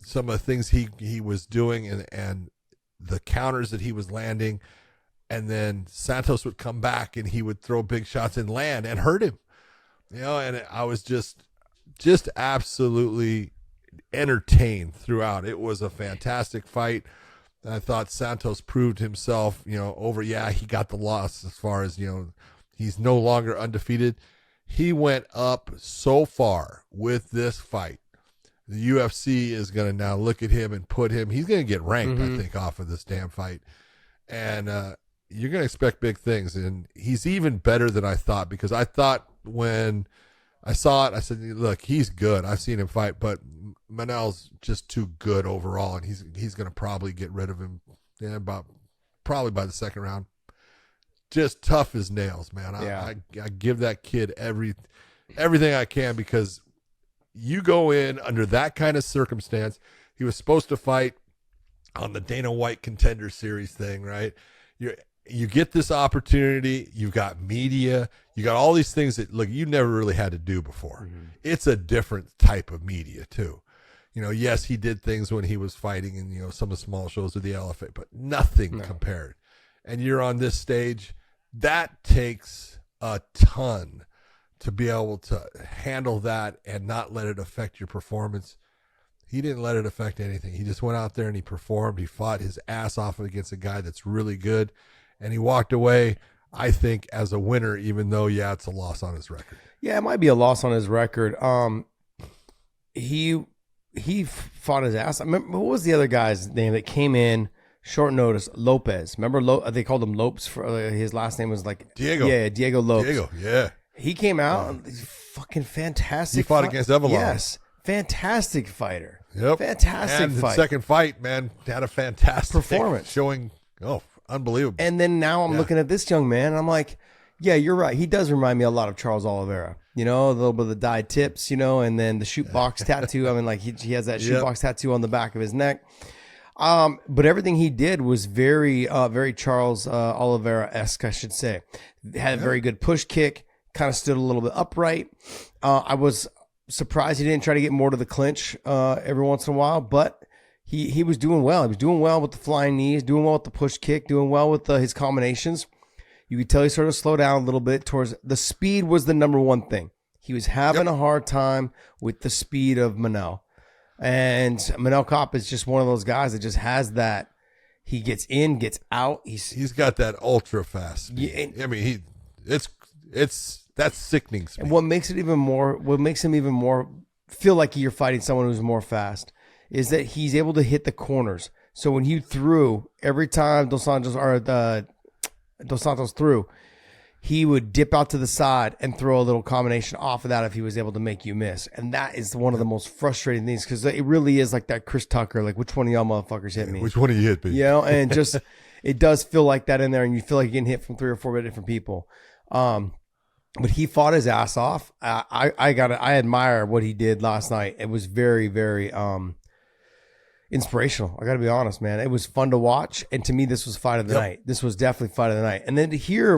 Some of the things he was doing and the counters that he was landing. And then Santos would come back and he would throw big shots and land and hurt him. You know, and I was just absolutely entertained throughout. It was a fantastic fight. I thought Santos proved himself, you know, he got the loss as far as, you know, he's no longer undefeated. He went up so far with this fight. The UFC is going to now look at him and he's going to get ranked, I think, off of this damn fight. And you're going to expect big things. And he's even better than I thought, because I thought when I saw it, I said, look, he's good. I've seen him fight, but Manel's just too good overall, and he's going to probably get rid of him probably by the second round. Just tough as nails, man. I give that kid everything I can, because you go in under that kind of circumstance. He was supposed to fight on the Dana White Contender Series thing, right? You get this opportunity. You've got media. You got all these things that, look, you never really had to do before. It's a different type of media too. You know, yes, he did things when he was fighting in, you know, some of the small shows of the LFA, but nothing compared. And you're on this stage. That takes a ton to be able to handle that and not let it affect your performance. He didn't let it affect anything. He just went out there and he performed. He fought his ass off against a guy that's really good. And he walked away, I think, as a winner, even though, it's a loss on his record. Yeah, it might be a loss on his record. He fought his ass. I remember, what was the other guy's name that came in short notice? Lopez. Remember, they called him Lopes. His last name was like Diego. Yeah, Diego Lopes. Diego, yeah. He came out, he's fucking fantastic. He fought against Evelyn. Yes, fantastic fighter. Yep. Fantastic and fight. The second fight, man, had a fantastic performance. Showing, unbelievable. And then now I'm looking at this young man, and I'm like, yeah, you're right. He does remind me a lot of Charles Oliveira. You know, a little bit of the dyed tips, you know, and then the shoot box tattoo. I mean, like he has that shoot box tattoo on the back of his neck. But everything he did was very Charles Oliveira-esque, I should say. Had a very good push kick, kind of stood a little bit upright. I was surprised he didn't try to get more to the clinch every once in a while, but he was doing well. He was doing well with the flying knees, doing well with the push kick, doing well with his combinations. You could tell he sort of slowed down a little bit towards the speed was the number one thing. He was having a hard time with the speed of Manel. And Manel Kopp is just one of those guys that just has that. He gets in, gets out. He's got that ultra fast speed. I mean, that's sickening speed. And what makes him even more feel like you're fighting someone who's more fast is that he's able to hit the corners. So when he threw, every time Dos Santos threw, he would dip out to the side and throw a little combination off of that if he was able to make you miss. And that is one of the most frustrating things, because it really is like that Chris Tucker, like, which one of y'all motherfuckers hit me? Which one of you hit me? You know, and just it does feel like that in there, and you feel like you're getting hit from 3 or 4 different people. But he fought his ass off. I admire what he did last night. It was very, very inspirational. I got to be honest, man. It was fun to watch, and to me, this was fight of the night. This was definitely fight of the night. And then to hear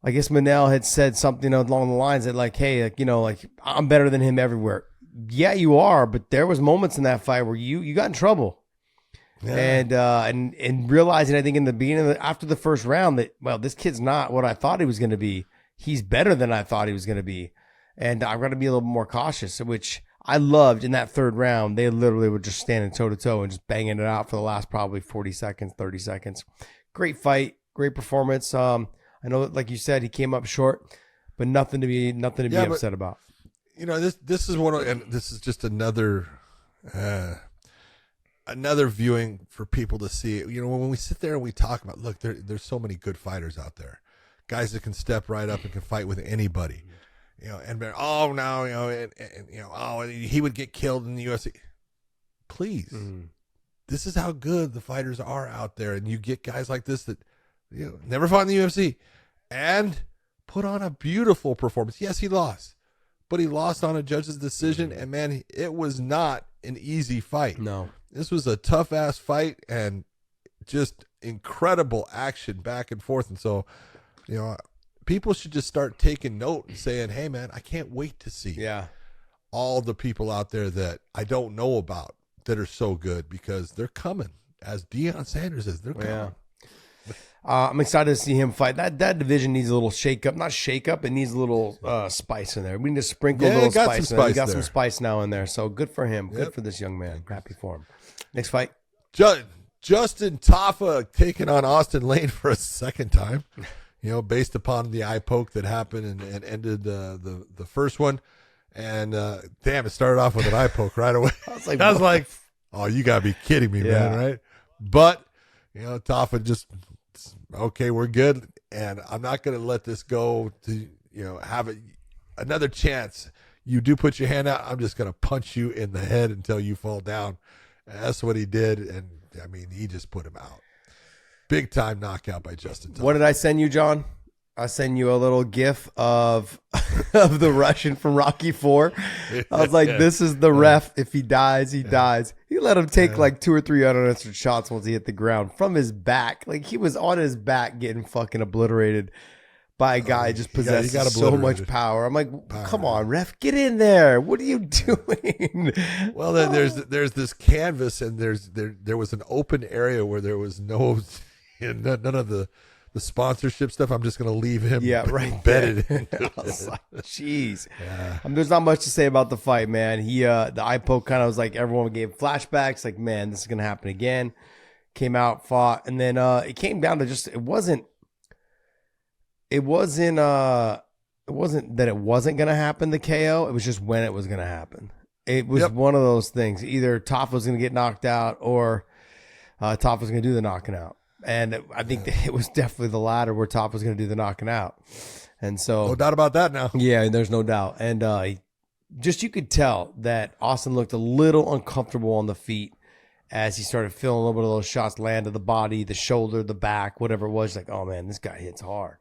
I guess Manel had said something along the lines that, like, hey, like, you know, like, I'm better than him everywhere. Yeah, you are, but there was moments in that fight where you got in trouble. Yeah. And realizing, I think in the beginning, after the first round, that, well, this kid's not what I thought he was going to be. He's better than I thought he was going to be. And I've got to be a little more cautious, which I loved in that third round, they literally were just standing toe to toe and just banging it out for the last probably 40 seconds, 30 seconds. Great fight, great performance. I know, like you said, he came up short, but nothing to be upset about. You know, this is one, and this is just another viewing for people to see. You know, when we sit there and we talk about, look, there's so many good fighters out there, guys that can step right up and can fight with anybody. You know, and oh no, you know, and you know, oh, he would get killed in the UFC. Please, this is how good the fighters are out there, and you get guys like this that never fought in the UFC and put on a beautiful performance. Yes, he lost, but he lost on a judge's decision, and man, it was not an easy fight. No, this was a tough ass fight and just incredible action back and forth, and so people should just start taking note and saying, hey, man, I can't wait to see all the people out there that I don't know about that are so good, because they're coming. As Deion Sanders says, they're coming. Yeah. I'm excited to see him fight. That division needs a little shake-up. Not shake-up, it needs a little spice in there. We need to sprinkle a little spice in there. We got some spice now in there, so good for him. Good for this young man. Happy for him. Next fight. Justin Tafa taking on Austin Lane for a second time. Based upon the eye poke that happened and ended the first one. And, damn, it started off with an eye poke right away. I was like, oh, you got to be kidding me, man, right? But, Tafa just, okay, we're good. And I'm not going to let this go to, have another chance. You do put your hand out, I'm just going to punch you in the head until you fall down. And that's what he did. And, I mean, he just put him out. Big time knockout by Justin Tafa. What did I send you, John? I sent you a little GIF of the Russian from Rocky IV. I was like, this is the ref. If he dies, he dies. He let him take like 2 or 3 unanswered shots once he hit the ground from his back. Like, he was on his back getting fucking obliterated by a guy just possesses so much power. I'm like, come on, ref, get in there. What are you doing? Well, then there's this canvas, and there was an open area where there was none of the sponsorship stuff. I'm just going to leave him embedded into it. Like, jeez. There's not much to say about the fight, man. The eye poke kind of was like, everyone gave flashbacks, like, man, this is going to happen again. Came out, fought, and then it came down to just, it wasn't that it wasn't going to happen, the KO. It was just when it was going to happen. It was one of those things. Either Tafa was going to get knocked out, or Tafa was going to do the knocking out. And I think it was definitely the latter, where Tafa was going to do the knocking out. And so, no doubt about that now. Yeah, there's no doubt. And you could tell that Austin looked a little uncomfortable on the feet as he started feeling a little bit of those shots land to the body, the shoulder, the back, whatever it was. Like, oh man, this guy hits hard.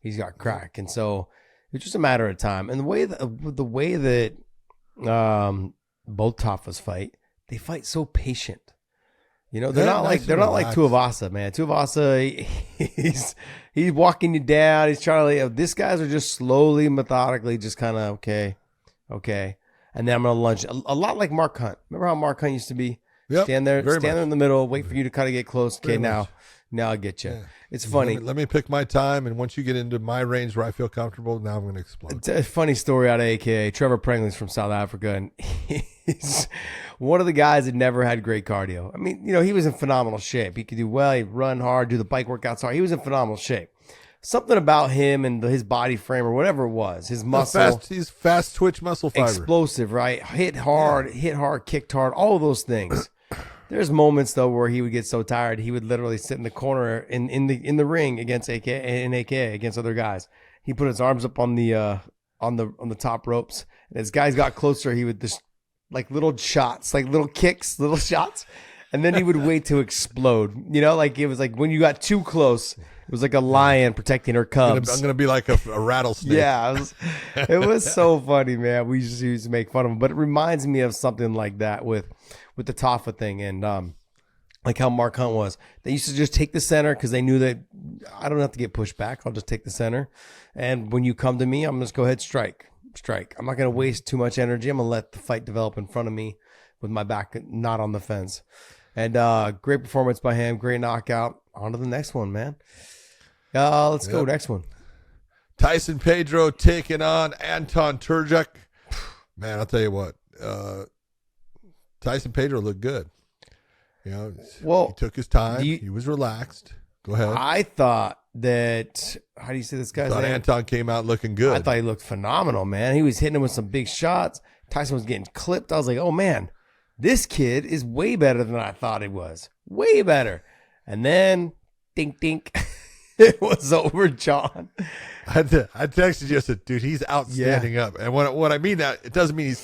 He's got crack. And so it's just a matter of time. And the way that both Tafas fight, they fight so patient. They're not like Tuivasa, man. Tuivasa, he's walking you down. He's trying to. These guys are just slowly, methodically, just kind of okay, and then I'm gonna lunge. A lot like Mark Hunt. Remember how Mark Hunt used to be? Yep, stand there in the middle, wait for you to kind of get close. Okay, now I'll get you. Yeah. It's funny. Let me pick my time, and once you get into my range where I feel comfortable, now I'm going to explode. It's a funny story out of AKA. Trevor Prengley's from South Africa, and he's one of the guys that never had great cardio. I mean, he was in phenomenal shape. He could do well. He'd run hard, do the bike workouts hard. He was in phenomenal shape. Something about him and his body frame, or whatever it was, his muscle. He's fast twitch muscle fiber. Explosive, right? Hit hard, kicked hard, all of those things. There's moments though where he would get so tired he would literally sit in the corner in the ring against AKA against other guys. He put his arms up on the top ropes, and as guys got closer, he would just like little shots, like little kicks, little shots, and then he would wait to explode. Like it was like when you got too close, it was like a lion protecting her cubs. I'm gonna be like a rattlesnake. Yeah, it was so funny, man. We just used to make fun of him, but it reminds me of something like that with the Tafa thing, and like how Mark Hunt was. They used to just take the center because they knew that I don't have to get pushed back. I'll just take the center, and when you come to me, I'm going to go ahead strike. I'm not going to waste too much energy. I'm going to let the fight develop in front of me with my back not on the fence. And great performance by him. Great knockout. On to the next one, man. Let's go next one. Tyson Pedro taking on Anton Turjuk. Man, I'll tell you what. Tyson Pedro looked good. You know, he took his time. He was relaxed. Go ahead. I thought that, how do you say this guy's name? Anton came out looking good. I thought he looked phenomenal, man. He was hitting him with some big shots. Tyson was getting clipped. I was like, oh, man, this kid is way better than I thought he was. Way better. And then, dink, dink, it was over, John. I texted you, I said, dude, he's outstanding up. And what I mean that, it doesn't mean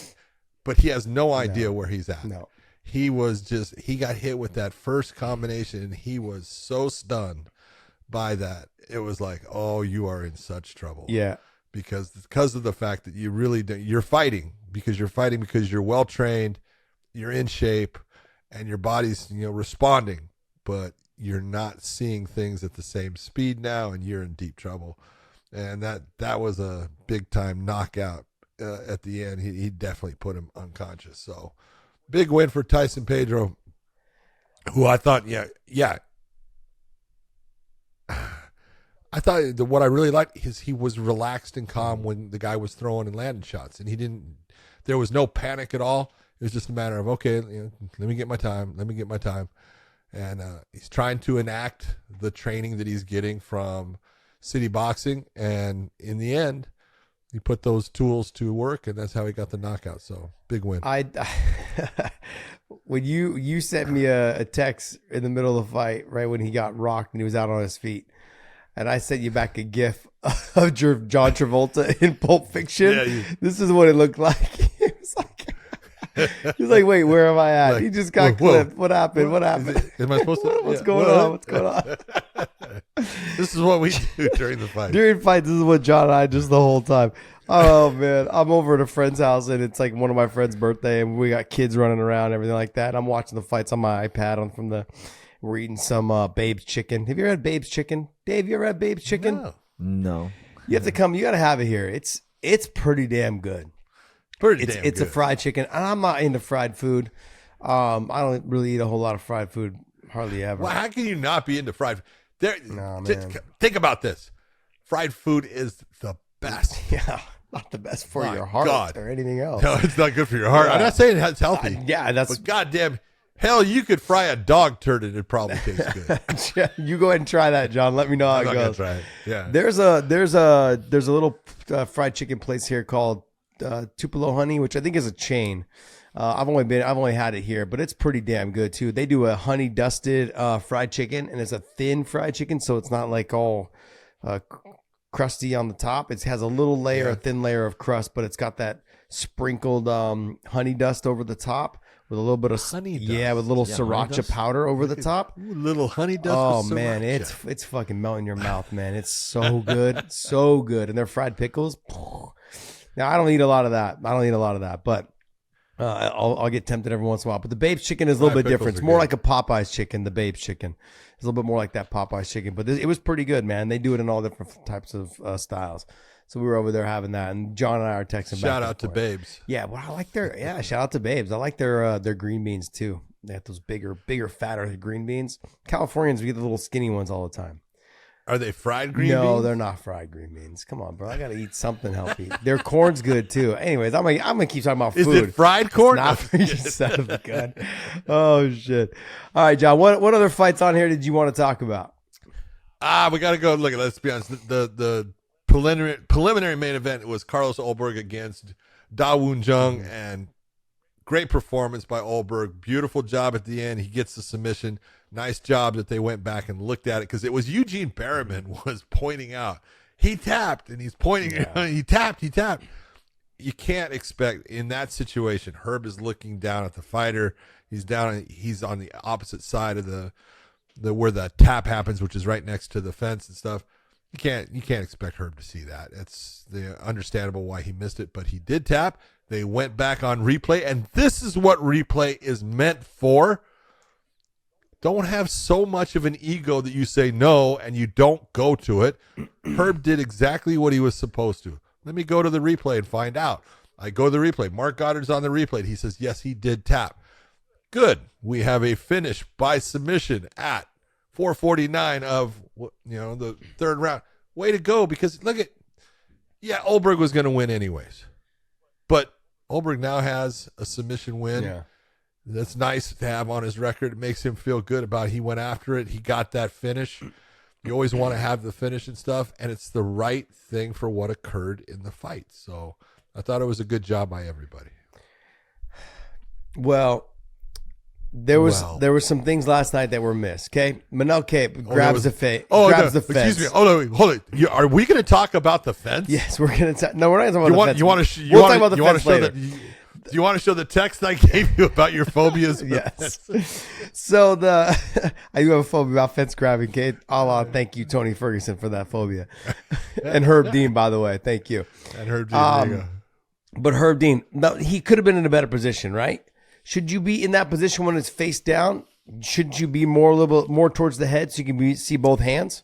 but he has no idea where he's at. No. He got hit with that first combination, and he was so stunned by that. It was like, oh, you are in such trouble. Yeah. Because of the fact that you're fighting because you're well trained, you're in shape, and your body's responding, but you're not seeing things at the same speed now, and you're in deep trouble. And that was a big time knockout at the end. He definitely put him unconscious. So big win for Tyson Pedro, who I thought, I thought what I really liked is he was relaxed and calm when the guy was throwing and landing shots, and there was no panic at all. It was just a matter of, okay, let me get my time. And he's trying to enact the training that he's getting from City Boxing, and in the end, he put those tools to work, and that's how he got the knockout. So big win. When you sent me a text in the middle of the fight, right when he got rocked and he was out on his feet, and I sent you back a GIF of John Travolta in Pulp Fiction. Yeah, this is what it looked like. He's like, wait, where am I at? Like, he just got clipped. What happened? What happened? Am I supposed to? What's going on? What's going on? This is what we do during the fight. During fights, this is what John and I just the whole time. Oh, man. I'm over at a friend's house, and it's like one of my friend's birthday, and we got kids running around and everything like that. I'm watching the fights on my iPad we're eating some Babe's chicken. Have you ever had Babe's chicken? Dave, you ever had Babe's chicken? No. You have to come. You got to have it here. It's pretty damn good. It's a fried chicken, and I'm not into fried food. I don't really eat a whole lot of fried food, hardly ever. Well, how can you not be into fried food? No, man. Think about this. Fried food is the best. Yeah, not the best for your heart or anything else. No, it's not good for your heart. I'm not saying it's healthy. But goddamn, hell, you could fry a dog turd and it probably tastes good. You go ahead and try that, John. Let me know how it goes. Try it. Yeah. There's a little fried chicken place here called Tupelo Honey, which I think is a chain. I've only had it here, but it's pretty damn good too. They do a honey dusted fried chicken, and it's a thin fried chicken, so it's not like all crusty on the top. It has a little layer, a thin layer of crust, but it's got that sprinkled honey dust over the top with a little bit of honey dust. Yeah, with a little sriracha powder over the top. Ooh, little honey dust. Oh man, it's fucking melting your mouth, man. It's so good, so good. And their fried pickles. Now I don't eat a lot of that. But I'll get tempted every once in a while. But the Babe's chicken is a little bit different. It's more like a Popeye's chicken. The Babe's chicken. It's a little bit more like that Popeye's chicken. But it was pretty good, man. They do it in all different types of styles. So we were over there having that, and John and I are texting. Shout out to Babes. Yeah, well, I like shout out to Babes. I like their green beans too. They have those bigger, fatter green beans. Californians, we get the little skinny ones all the time. Are they fried green beans? No, they're not fried green beans. Come on, bro. I got to eat something healthy. Their corn's good, too. Anyways, I'm gonna keep talking about food. Is it fried corn? Son of a gun. Oh, shit. All right, John, what other fights on here did you want to talk about? We got to go. Look, let's be honest. The preliminary main event was Carlos Ulberg against Da Woon Jung, and great performance by Ulberg. Beautiful job at the end. He gets the submission. Nice job that they went back and looked at it, because it was Eugene Berriman was pointing out he tapped, and he's pointing. Yeah. He tapped. You can't expect in that situation. Herb is looking down at the fighter. He's on the opposite side of the where the tap happens, which is right next to the fence and stuff. You can't expect Herb to see that. It's understandable why he missed it, but he did tap. They went back on replay, and this is what replay is meant for. Don't have so much of an ego that you say no and you don't go to it. Herb did exactly what he was supposed to. Let me go to the replay and find out. I go to the replay. Mark Goddard's on the replay. He says, yes, he did tap. Good. We have a finish by submission at 4:49 of the third round. Way to go, because look at, Ulberg was going to win anyways. But Olberg now has a submission win. Yeah. That's nice to have on his record. It makes him feel good about it. He went after it. He got that finish. You always want to have the finish and stuff, and it's the right thing for what occurred in the fight. So I thought it was a good job by everybody. Well, there were some things last night that were missed. Okay, Manel Cape grabs the fence. Excuse me. Hold on. Are we going to talk about the fence? Yes, we're going to. No, we're not talking about the fence. You want to? We'll talk about the fence later. Do you want to show the text I gave you about your phobias? Yes. So I do have a phobia about fence grabbing, Kate. Thank you, Tony Ferguson, for that phobia. And Herb Dean, by the way. Thank you. And Herb Dean. But Herb Dean, no, he could have been in a better position, right? Should you be in that position when it's face down? Should you be a little bit more towards the head so you can see both hands?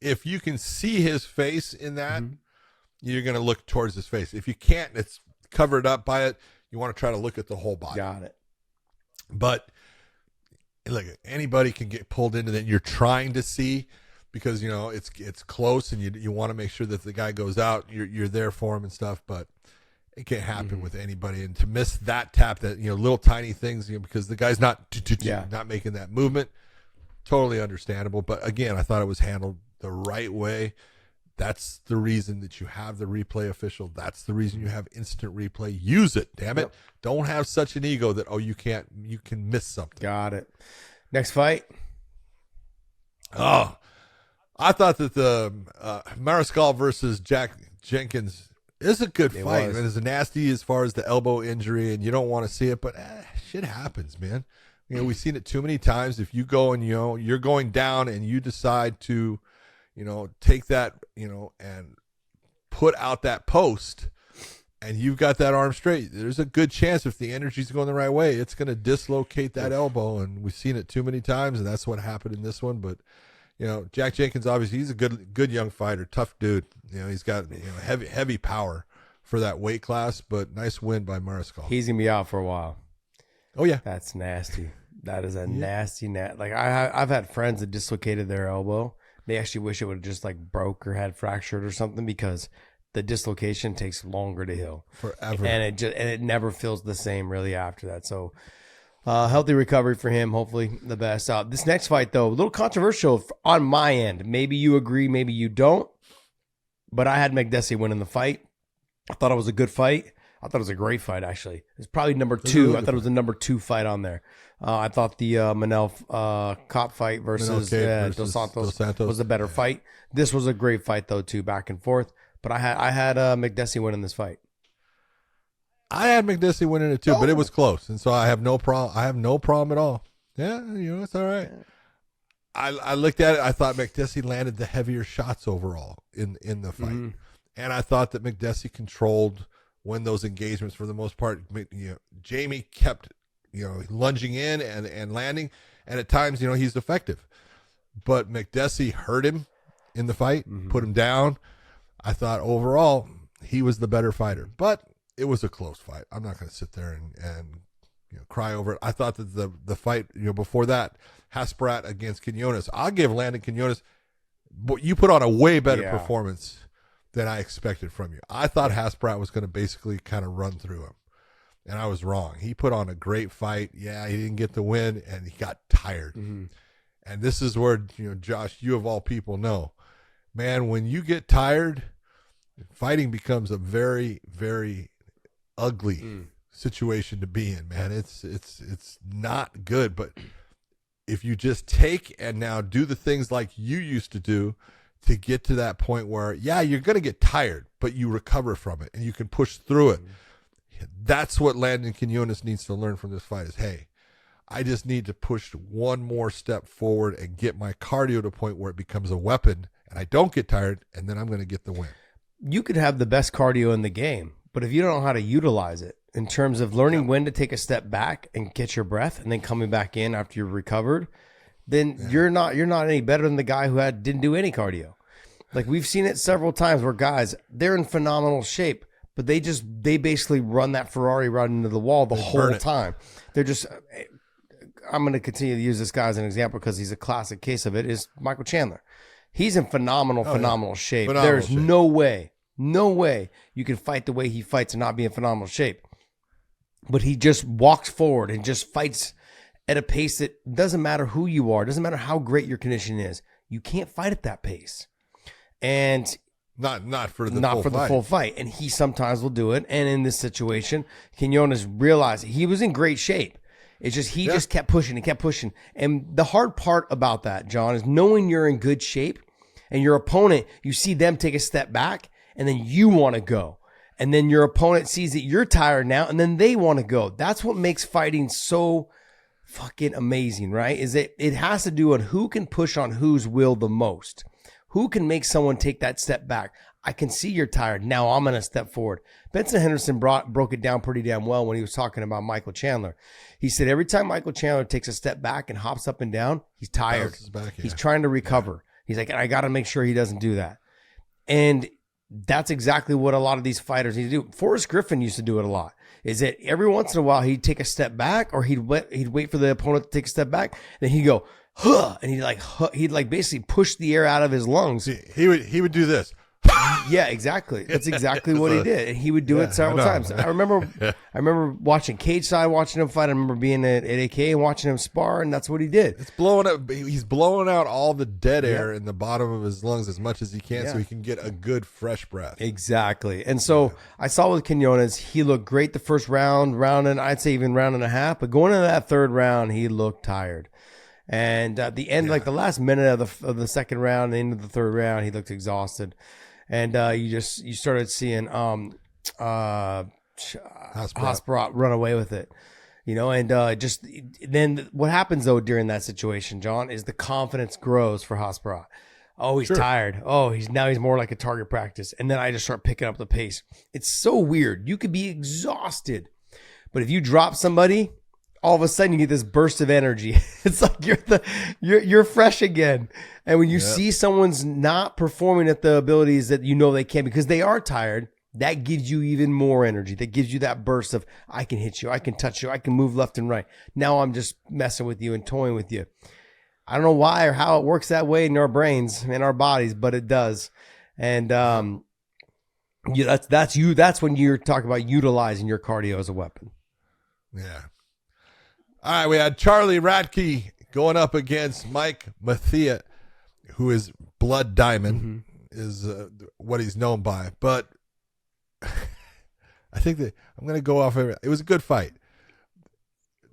If you can see his face in that, you're going to look towards his face. If you can't, it's covered up by it. You want to try to look at the whole body. Got it. But look, anybody can get pulled into that. You're trying to see because it's close, and you want to make sure that the guy goes out. You're there for him and stuff, but it can't happen with anybody. And to miss that tap, that little tiny things, because the guy's not making that movement, totally understandable. But again, I thought it was handled the right way. That's the reason that you have the replay official. That's the reason you have instant replay. Use it, damn it. Yep. Don't have such an ego that you can miss something. Got it. Next fight. Oh, I thought that the Mariscal versus Jack Jenkins is a good fight. It was nasty as far as the elbow injury, and you don't want to see it, but shit happens, man. We've seen it too many times. If you go and you're going down and you decide to take that, and put out that post, and you've got that arm straight, there's a good chance if the energy's going the right way, it's going to dislocate that elbow. And we've seen it too many times, and that's what happened in this one. But, Jack Jenkins, obviously, he's a good young fighter, tough dude. He's got heavy power for that weight class, but nice win by Mariscal. He's going to be out for a while. Oh, yeah. That's nasty. That is a nasty. Like, I've had friends that dislocated their elbow. They actually wish it would have just broke or had fractured or something, because the dislocation takes longer to heal forever, and it never feels the same really after that. So healthy recovery for him. Hopefully the best. This next fight, though, a little controversial on my end. Maybe you agree, maybe you don't. But I had McDessie winning the fight. I thought it was a good fight. I thought it was a great fight, actually. It's probably number 2. I thought it was the number 2 fight on there. I thought the Manel Cop fight versus Dos Santos was a better fight. This was a great fight, though, too, back and forth. But I had McDessie winning this fight. I had McDessie winning it, too, but it was close. And so I have no problem. I have no problem at all. Yeah, it's all right. I looked at it. I thought McDessie landed the heavier shots overall in the fight. And I thought that McDessie controlled when those engagements for the most part. Jamie kept lunging in and landing, and at times he's effective, but McDessie hurt him in the fight, put him down. I thought overall he was the better fighter, but it was a close fight. I'm not going to sit there and cry over it. I thought that the fight before that, Hasperat against Quinones, I'll give Landon Quinones, but you put on a way better performance than I expected from you. I thought Hasperat was going to basically kind of run through him, and I was wrong. He put on a great fight. Yeah, he didn't get the win, and he got tired. And this is where, Josh, you of all people know, man, when you get tired, fighting becomes a very, very ugly situation to be in, man. It's not good, but if you just take and now do the things like you used to do to get to that point where, you're going to get tired, but you recover from it and you can push through it. That's what Landon Quinones needs to learn from this fight is, hey, I just need to push one more step forward and get my cardio to a point where it becomes a weapon and I don't get tired, and then I'm going to get the win. You could have the best cardio in the game, but if you don't know how to utilize it in terms of learning when to take a step back and catch your breath and then coming back in after you're recovered, then you're not any better than the guy who didn't do any cardio. Like, we've seen it several times where guys, they're in phenomenal shape, but they basically run that Ferrari right into the wall the whole time. They're just, I'm going to continue to use this guy as an example because he's a classic case of it, is Michael Chandler. He's in phenomenal shape. There's no way you can fight the way he fights and not be in phenomenal shape. but he just walks forward and just fights at a pace that doesn't matter who you are, doesn't matter how great your condition is. You can't fight at that pace. And not for the full fight. And he sometimes will do it. And in this situation, Quinones realized he was in great shape. It's just he just kept pushing and kept pushing. And the hard part about that, John, is knowing you're in good shape and your opponent, you see them take a step back and then you want to go. And then your opponent sees that you're tired now and then they want to go. That's what makes fighting so fucking amazing, right? Is that it has to do with who can push on whose will the most. Who can make someone take that step back? I can see you're tired. Now I'm going to step forward. Benson Henderson broke it down pretty damn well when he was talking about Michael Chandler. He said every time Michael Chandler takes a step back and hops up and down, he's tired. He's trying to recover. He's like, I got to make sure he doesn't do that. And that's exactly what a lot of these fighters need to do. Forrest Griffin used to do it a lot. Is that every once in a while he'd take a step back or he'd wait for the opponent to take a step back. Then he'd go, huh, and he'd basically push the air out of his lungs. He would do this. Yeah, exactly. That's exactly what he did. And he would do it several times. I remember watching Cage Side, watching him fight. I remember being at AK and watching him spar, and that's what he did. It's blowing up. He's blowing out all the dead air in the bottom of his lungs as much as he can so he can get a good fresh breath. Exactly. And so I saw with Quinones, he looked great the first round, and I'd say even round and a half. But going into that third round, he looked tired. And at the end, like the last minute of the second round, into the third round, he looked exhausted. And you started seeing Hasbro run away with it, and just then what happens though during that situation, John, is the confidence grows for Hasbro. Oh, he's tired. Oh, he's more like a target practice. And then I just start picking up the pace. It's so weird. You could be exhausted, but if you drop somebody, all of a sudden you get this burst of energy. It's like you're fresh again. And when you see someone's not performing at the abilities that they can because they are tired, that gives you even more energy. That gives you that burst of, I can hit you, I can touch you, I can move left and right. Now I'm just messing with you and toying with you. I don't know why or how it works that way in our brains, in our bodies, but it does. And that's when you're talking about utilizing your cardio as a weapon. Yeah. All right, we had Charlie Radke going up against Mike Mathia, who is Blood Diamond, is what he's known by. But I think that I'm going to go off of it. It was a good fight.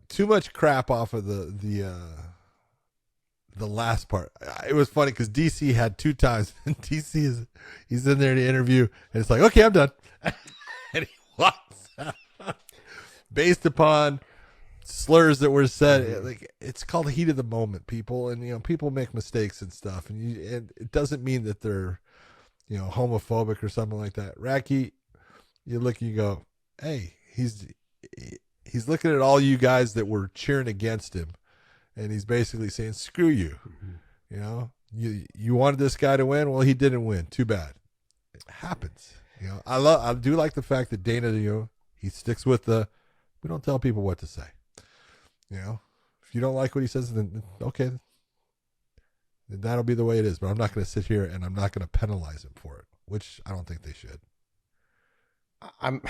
Too much crap off of the last part. It was funny because DC had 2 times, and he's in there to interview, and it's like, okay, I'm done, and he walks out based upon slurs that were said. Like, it's called heat of the moment, people, and people make mistakes and stuff, and it doesn't mean that they're homophobic or something like that. Radke, you look and you go, hey, he's looking at all you guys that were cheering against him, and he's basically saying, screw you. You wanted this guy to win, well, he didn't win, too bad. It happens. I do like the fact that Dana, he sticks with we don't tell people what to say. If you don't like what he says, then okay, then that'll be the way it is. But I'm not going to sit here and I'm not going to penalize him for it, which I don't think they should. I don't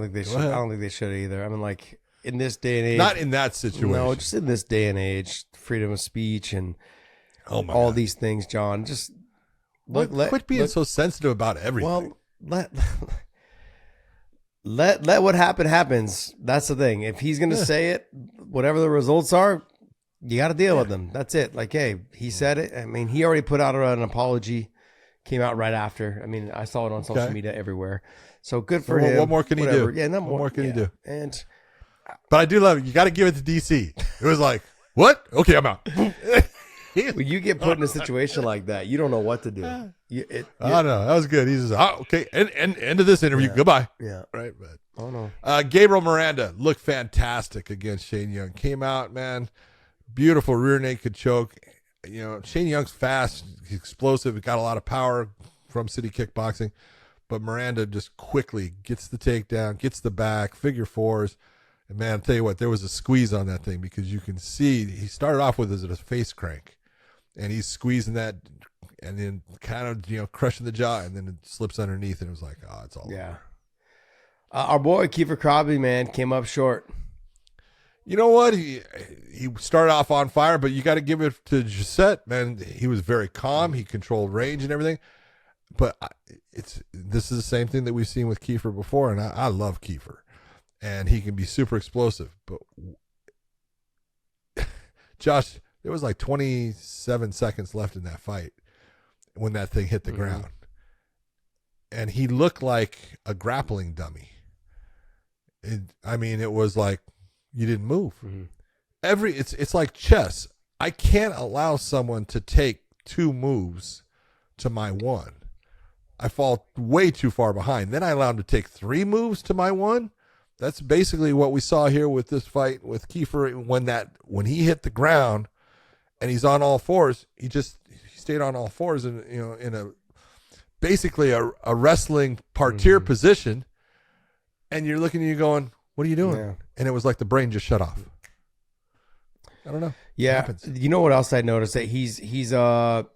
think they should. I don't think they should either. I mean, like, in this day and age, not in that situation. No, just in this day and age, freedom of speech and all these things, John. Just quit being so sensitive about everything. Well, let what happens. That's the thing. If he's going to say it, whatever the results are, you got to deal with them. That's it. Like, hey, he said it. I mean, he already put out an apology, came out right after. I mean, I saw it on social media everywhere. So good for him. What more can he do? Yeah, what more can he do? But I do love it. You got to give it to DC. It was like, what? Okay, I'm out. When you get put in a situation like that, you don't know what to do. I don't know. That was good. He's just, okay, end of this interview. Goodbye. Yeah. Right. But oh no. Gabriel Miranda looked fantastic against Shane Young. Came out, man. Beautiful rear naked choke. Shane Young's fast, he's explosive, got a lot of power from City Kickboxing, but Miranda just quickly gets the takedown, gets the back, figure fours. And man, I'll tell you what, there was a squeeze on that thing because you can see he started off with a face crank. And he's squeezing that and then kind of, crushing the jaw, and then it slips underneath, and it was like, oh, it's all over. Our boy Kiefer Crosby, man, came up short. You know what? He started off on fire, but you got to give it to Gisette, man. He was very calm. He controlled range and everything. But this is the same thing that we've seen with Kiefer before, and I love Kiefer. And he can be super explosive. But, Josh, there was like 27 seconds left in that fight when that thing hit the ground. And he looked like a grappling dummy. It was like you didn't move. It's like chess. I can't allow someone to take 2 moves to my 1. I fall way too far behind. Then I allow him to take 3 moves to my 1. That's basically what we saw here with this fight with Kiefer. When he hit the ground and he's on all fours, he stayed on all fours in basically a wrestling parterre position. And you're looking at you going, what are you doing? Yeah. And it was like the brain just shut off. I don't know. Yeah. You know what else I noticed? That he's a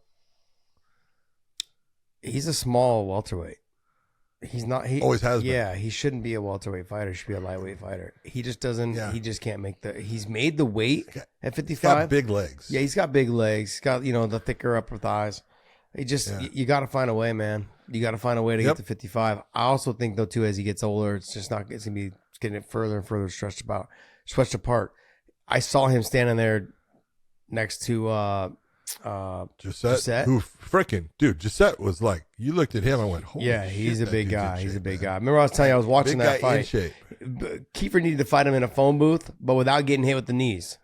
small welterweight. He's not. He always has been. Yeah, he shouldn't be a welterweight fighter. He should be a lightweight fighter. He just doesn't. Yeah. He just can't make he's made the weight at 55. He's got big legs. Yeah, he's got big legs. He's got the thicker upper thighs. He just you got to find a way, man. You got to find a way to get to 55. I also think though too, as he gets older, it's gonna be getting it further and further stretched apart. I saw him standing there next to Gisette, who freaking dude. Gisette was like, you looked at him and went, holy shit, he's a big guy. He's a big guy. Remember I was telling you I was watching that fight. In shape. Kiefer needed to fight him in a phone booth, but without getting hit with the knees.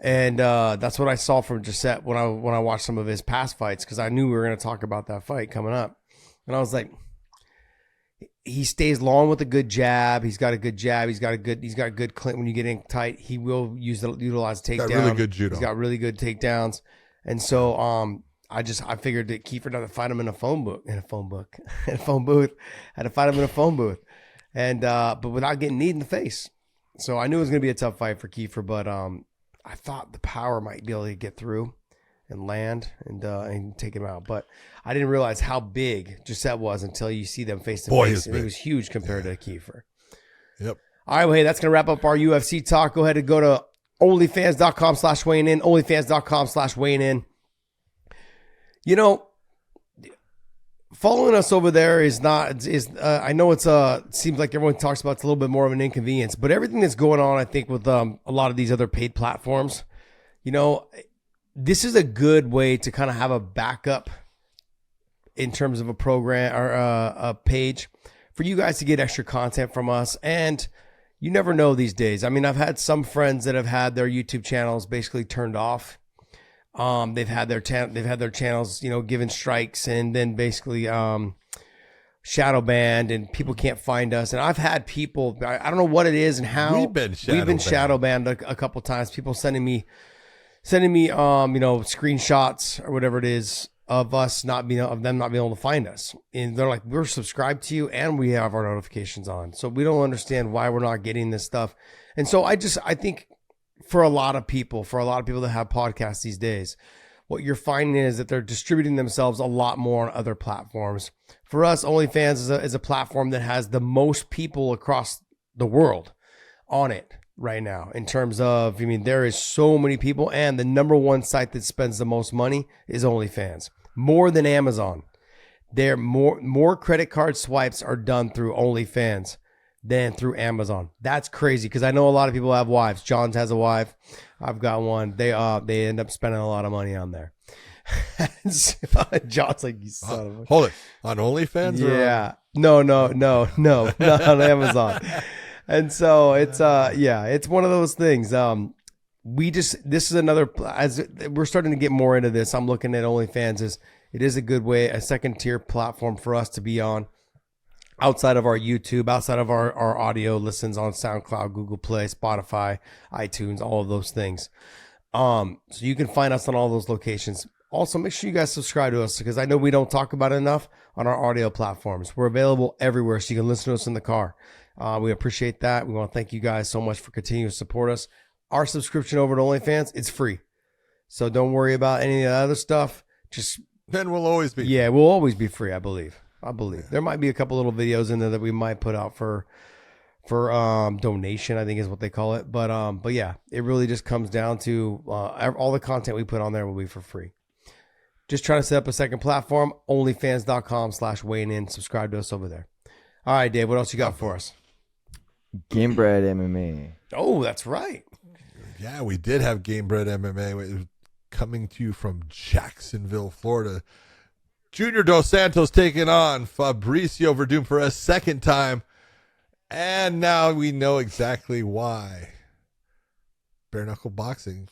And that's what I saw from Gisette when I watched some of his past fights, because I knew we were going to talk about that fight coming up. And I was like, he stays long with a good jab. He's got a good jab. He's got good clinch. When you get in tight, he will utilize takedown. Got really good judo. He's got really good takedowns. And so I figured that Kiefer had to fight him in a phone booth. Had to fight him in a phone booth. And but without getting kneed in the face. So I knew it was going to be a tough fight for Kiefer, but I thought the power might be able to get through and land and take him out. But I didn't realize how big Gisette was until you see them face to face. And it was huge compared to Kiefer. Yep. All right, well, hey, that's going to wrap up our UFC talk. Go ahead and go to onlyfans.com/weighing in, onlyfans.com/weighing in. Following us over there is I know seems like everyone talks about it's a little bit more of an inconvenience, but everything that's going on, I think, with a lot of these other paid platforms, this is a good way to kind of have a backup in terms of a program or a page for you guys to get extra content from us. And you never know these days. I mean, I've had some friends that have had their YouTube channels basically turned off. They've had their channels, given strikes and then basically shadow banned, and people can't find us. And I've had people, I don't know what it is and how we've been shadow banned a couple times. People sending me screenshots or whatever it is of them not being able to find us. And they're like, we're subscribed to you and we have our notifications on. So we don't understand why we're not getting this stuff. And so I think for a lot of people that have podcasts these days, what you're finding is that they're distributing themselves a lot more on other platforms. For us, OnlyFans is a platform that has the most people across the world on it right now, in terms of, there is so many people, and the number one site that spends the most money is OnlyFans, more than Amazon. More credit card swipes are done through OnlyFans than through Amazon. That's crazy, because I know a lot of people have wives. John has a wife. I've got one. They end up spending a lot of money on there. John's like, you son of a... Hold it. On OnlyFans? Yeah. No, not on Amazon. And so it's it's one of those things. This is another, as we're starting to get more into this, I'm looking at OnlyFans it is a good way, a second tier platform for us to be on, outside of our YouTube, outside of our audio listens on SoundCloud, Google Play, Spotify, iTunes, all of those things. So you can find us on all those locations. Also, make sure you guys subscribe to us, because I know we don't talk about it enough on our audio platforms. We're available everywhere, so you can listen to us in the car. We appreciate that. We want to thank you guys so much for continuing to support us. Our subscription over to OnlyFans, it's free. So don't worry about any of the other stuff. Then we'll always be. Yeah, we'll always be free, I believe. There might be a couple little videos in there that we might put out for donation, I think is what they call it. But yeah, it really just comes down to all the content we put on there will be for free. Just trying to set up a second platform, onlyfans.com/weighing-in. Subscribe to us over there. All right, Dave, what else you got for us? Gamebred MMA. Oh, that's right. Yeah, we did have Gamebred MMA coming to you from Jacksonville, Florida. Junior Dos Santos taking on Fabricio Verdum for a second time. And now we know exactly why bare knuckle boxing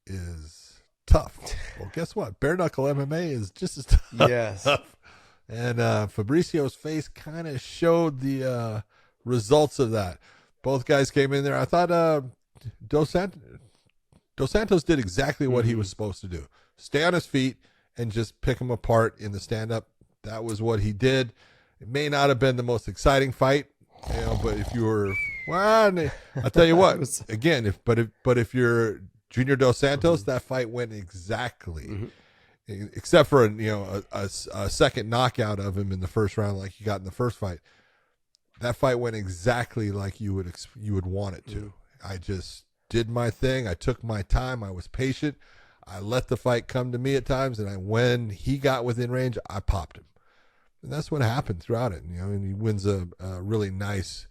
is tough. Well, guess what? Bare knuckle MMA is just as tough. Yes. And Fabricio's face kind of showed the results of that. Both guys came in there. I thought Dos Santos did exactly what he was supposed to do. Stay on his feet and just pick him apart in the stand-up. That was what he did. It may not have been the most exciting fight, but if you were, well, I'll tell you what. Again, if you're Junior Dos Santos, that fight went exactly, except for a second knockout of him in the first round, like he got in the first fight. That fight went exactly like you would want it to. I just did my thing. I took my time. I was patient. I let the fight come to me at times, and when he got within range, I popped him. And that's what happened throughout it. And he wins a really nice.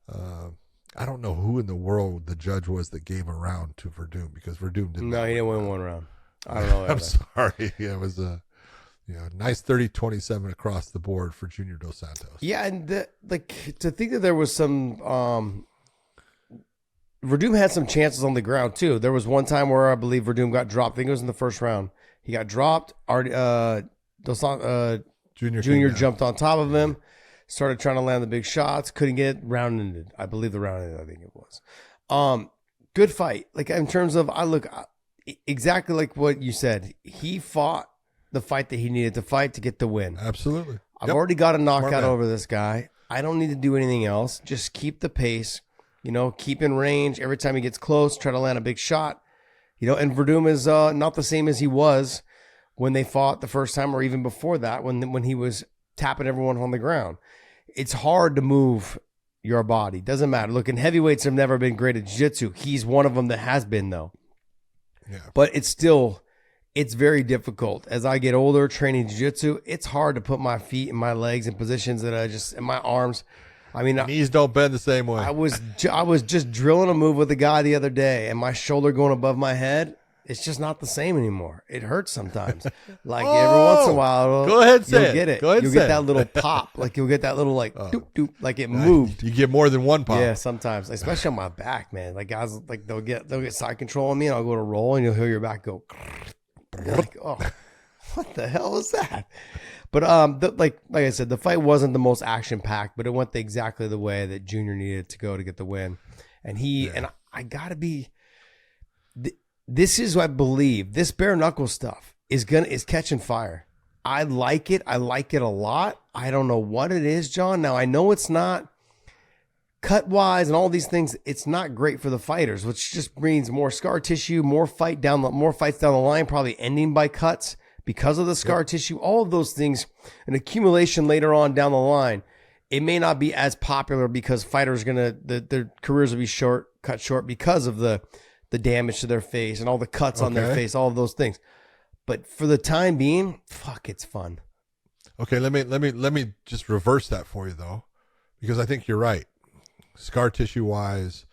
I don't know who in the world the judge was that gave a round to Verdum, because Verdum didn't. No, he didn't win one round. I don't know. I'm sorry. Yeah, it was a nice 30-27 across the board for Junior Dos Santos. Yeah, and to think that there was some. Verdum had some chances on the ground too. There was one time where I believe Verdum got dropped. I think it was in the first round. He got dropped. Junior jumped on top of him, started trying to land the big shots, couldn't get it, round ended. I believe the round ended, I think it was. Good fight. Like, in terms of, exactly like what you said. He fought the fight that he needed to fight to get the win. Absolutely. I've already got a knockout over this guy. I don't need to do anything else. Just keep the pace. Keep in range. Every time he gets close, try to land a big shot. And Verdum is not the same as he was when they fought the first time, or even before that, when he was tapping everyone on the ground. It's hard to move your body. Doesn't matter. Look, and heavyweights have never been great at jiu-jitsu. He's one of them that has been, though. Yeah. But it's very difficult. As I get older, training jiu-jitsu, it's hard to put my feet and my legs in positions that and my arms. I mean, knees don't bend the same way. I was just drilling a move with a guy the other day, and my shoulder going above my head. It's just not the same anymore. It hurts sometimes. Like every once in a while, go ahead, say you'll get it. You'll get that little pop. Like you'll get that little doop doop, like it moved. You get more than one pop. Yeah, sometimes, especially on my back, man. Like guys, like they'll get side control on me, and I'll go to roll, and you'll hear your back go. Like, oh, what the hell is that? But like I said, the fight wasn't the most action packed, but it went exactly the way that Junior needed to go to get the win. And and I gotta be. This is, I believe, this bare knuckle stuff is catching fire. I like it. I like it a lot. I don't know what it is, John. Now I know it's not cut wise and all these things. It's not great for the fighters, which just means more scar tissue, more fights down the line, probably ending by cuts. Because of the scar tissue, all of those things, an accumulation later on down the line, it may not be as popular because fighters their careers will be cut short because of the damage to their face and all the cuts on their face, all of those things. But for the time being, it's fun. Okay, let me just reverse that for you though, because I think you're right. Scar tissue wise,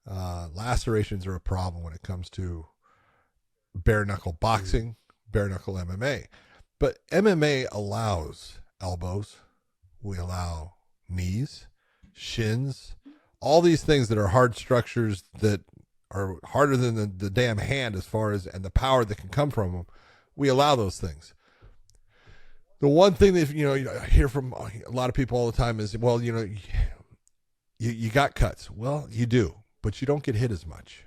lacerations are a problem when it comes to bare knuckle boxing. Bare knuckle MMA, but MMA allows elbows, we allow knees, shins, all these things that are hard structures that are harder than the damn hand as far as, and the power that can come from them. We allow those things. The one thing that I hear from a lot of people all the time is, well, you got cuts. Well, you do, but you don't get hit as much.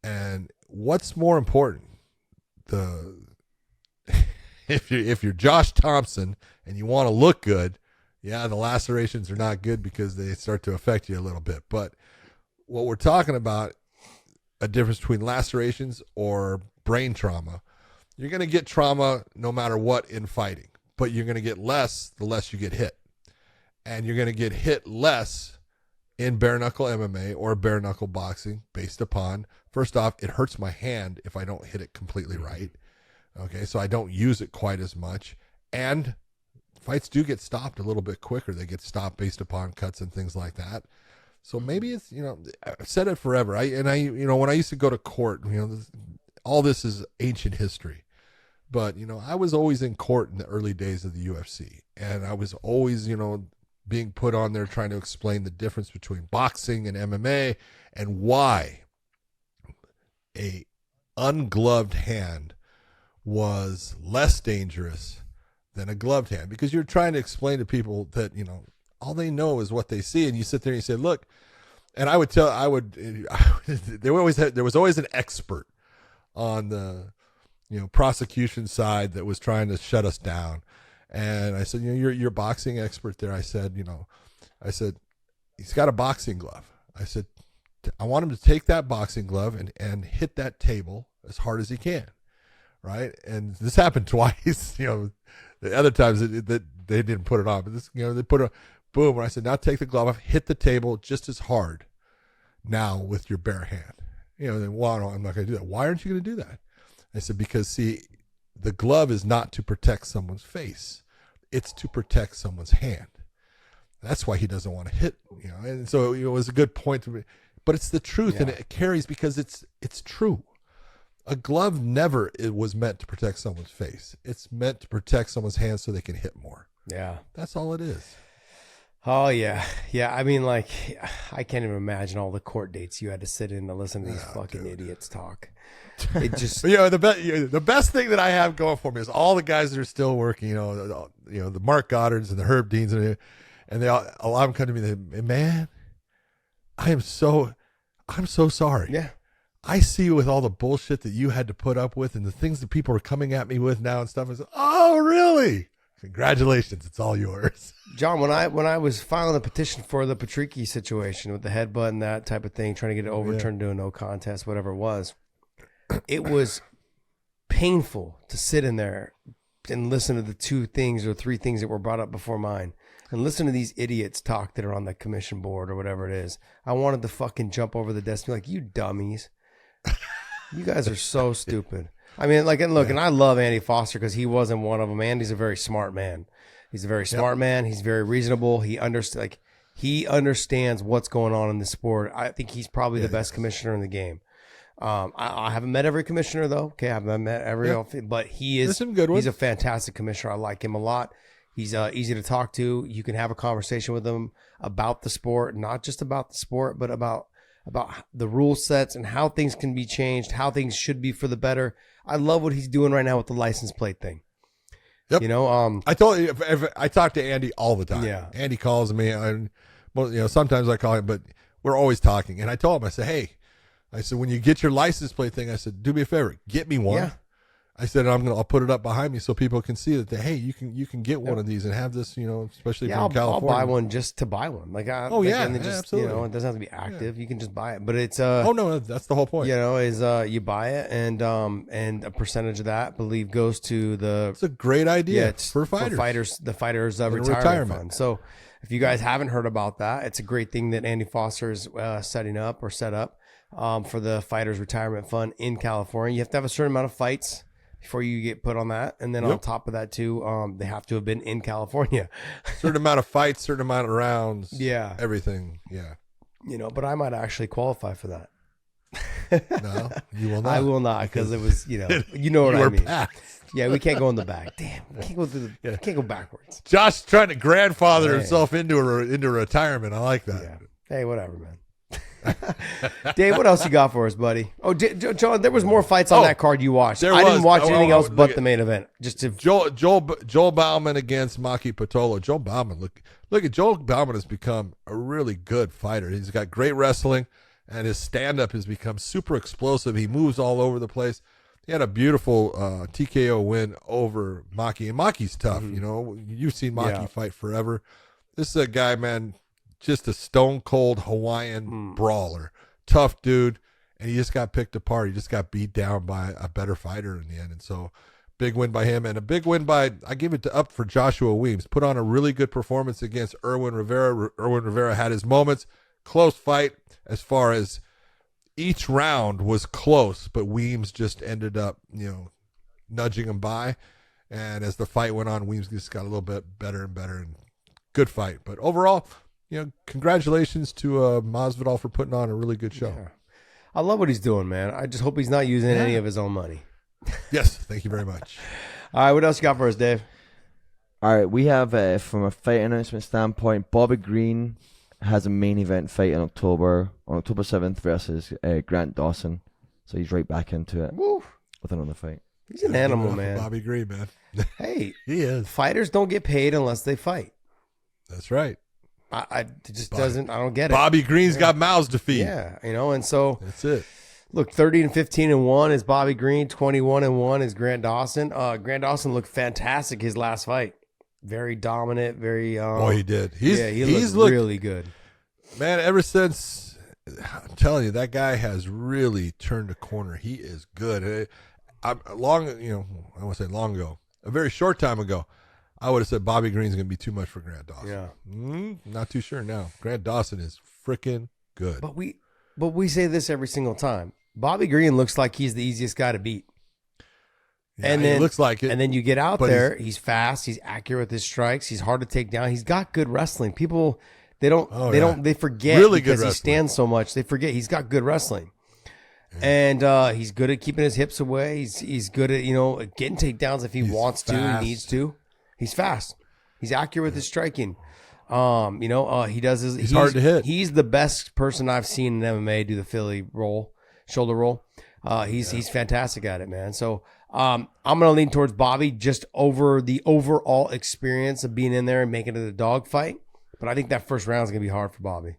And what's more important? If you're Josh Thompson and you want to look good, the lacerations are not good because they start to affect you a little bit. But what we're talking about, a difference between lacerations or brain trauma. You're going to get trauma no matter what in fighting, but you're going to get less the less you get hit. And you're going to get hit less in bare knuckle MMA or bare knuckle boxing based upon, first off, it hurts my hand if I don't hit it completely right. Okay, so I don't use it quite as much. And fights do get stopped a little bit quicker. They get stopped based upon cuts and things like that. So maybe it's, I've said it forever. When I used to go to court, all this is ancient history. But, I was always in court in the early days of the UFC. And I was always, being put on there trying to explain the difference between boxing and MMA and why a ungloved hand was less dangerous than a gloved hand, because you're trying to explain to people that, all they know is what they see. And you sit there and you say, look, and there was always an expert on the, prosecution side that was trying to shut us down. And I said, you're a boxing expert there. I said, he's got a boxing glove. I said, I want him to take that boxing glove and hit that table as hard as he can. Right. And this happened twice, the other times that they didn't put it on, but this, they put a boom. And I said, now take the glove off, hit the table just as hard now with your bare hand. Then, well, no, I'm not going to do that. Why aren't you going to do that? I said, because see, the glove is not to protect someone's face. It's to protect someone's hand. That's why he doesn't want to hit, and so it was a good point to me, but it's the truth. And it carries because it's true. A glove never was meant to protect someone's face. It's meant to protect someone's hands so they can hit more. Yeah. That's all it is. Oh, yeah. Yeah. I mean, I can't even imagine all the court dates you had to sit in to listen to these fucking idiots talk. It just, the best thing that I have going for me is all the guys that are still working, the Mark Goddards and the Herb Deans, and a lot of them come to me, man, I'm so sorry. Yeah. I see you with all the bullshit that you had to put up with and the things that people are coming at me with now and stuff. I said, oh, really? Congratulations. It's all yours. John, when I was filing a petition for the Patricky situation with the headbutt and that type of thing, trying to get it overturned to a no contest, whatever it was painful to sit in there and listen to the 2 things or 3 things that were brought up before mine and listen to these idiots talk that are on the commission board or whatever it is. I wanted to fucking jump over the desk and be like, you dummies. You guys are so stupid. I mean, and I love Andy Foster because he wasn't one of them. Andy's a very smart man. He's a very smart man. He's very reasonable. He understands what's going on in the sport. I think he's probably the best commissioner in the game. I haven't met every commissioner though. Okay, I haven't met every, but he's a fantastic commissioner. I like him a lot. He's easy to talk to. You can have a conversation with him about the sport, not just about the sport, but about the rule sets and how things can be changed, how things should be for the better. I love what he's doing right now with the license plate thing. Yep. I told you, I talk to Andy all the time. Yeah. Andy calls me, and sometimes I call him, but we're always talking. And I told him, I said, hey, when you get your license plate thing, I said, do me a favor, get me one. Yeah. I said, I'll put it up behind me so people can see that, hey, you can get one of these and have this, especially from California. I'll buy one just to buy one. Absolutely. It doesn't have to be active. You can just buy it, but it's no, that's the whole point. You buy it and a percentage of that, I believe, goes to the. It's a great idea. Yeah, it's for fighters. The fighters' retirement fund. So if you guys haven't heard about that, it's a great thing that Andy Foster is set up for the fighters' retirement fund in California. You have to have a certain amount of fights before you get put on that, and then on top of that too, they have to have been in California. Certain amount of fights, certain amount of rounds, everything, But I might actually qualify for that. No, you will not. I will not, because it was, you know what I mean. Passed. Yeah, we can't go in the back. Damn, we can't go through can't go backwards. Josh trying to grandfather himself into retirement. I like that. Yeah. Hey, whatever, man. Dave, what else you got for us, buddy? Oh, John, there was more fights on that card you watched. I didn't watch anything else but the main event. Just to Joel Bauman against Maki Pitolo. Joel Bauman, look at Joel Bauman has become a really good fighter. He's got great wrestling, and his stand-up has become super explosive. He moves all over the place. He had a beautiful TKO win over Maki, and Maki's tough. You've seen Maki fight forever. This is a guy, man. Just a stone cold Hawaiian brawler, tough dude, and he just got picked apart. He just got beat down by a better fighter in the end, and so big win by him, and a big win I give it up for Joshua Weems. Put on a really good performance against Erwin Rivera. Erwin Rivera had his moments, close fight as far as each round was close, but Weems just ended up, nudging him by. And as the fight went on, Weems just got a little bit better and better, and good fight. But overall, congratulations to Masvidal for putting on a really good show. Yeah. I love what he's doing, man. I just hope he's not using any of his own money. Yes, thank you very much. All right, what else you got for us, Dave? All right, we have, from a fight announcement standpoint, Bobby Green has a main event fight on October 7th versus Grant Dawson. So he's right back into it with another fight. He's an animal, man. Bobby Green, man. Hey, he is. Fighters don't get paid unless they fight. That's right. It just doesn't. I don't get it. Bobby Green's got mouths to feed. Yeah, and so that's it. Look, 30-15-1 is Bobby Green. 21-1 is Grant Dawson. Grant Dawson looked fantastic his last fight. Very dominant. Very. He did. He's looked really good. Man, ever since, I'm telling you, that guy has really turned a corner. He is good. I won't say long ago, a very short time ago, I would have said Bobby Green's going to be too much for Grant Dawson. Yeah. Not too sure now. Grant Dawson is freaking good. But we say this every single time. Bobby Green looks like he's the easiest guy to beat. Yeah, and then he looks like it. And then you get out there, he's fast, he's accurate with his strikes, he's hard to take down. He's got good wrestling. People they forget really because good he stands so much. They forget he's got good wrestling. And he's good at keeping his hips away. He's good at getting takedowns if he wants to, he needs to. He's fast. He's accurate with his striking. He does his. He's hard to hit. He's the best person I've seen in MMA do the Philly roll, shoulder roll. He's fantastic at it, man. So I'm gonna lean towards Bobby just over the overall experience of being in there and making it a dog fight. But I think that first round is gonna be hard for Bobby.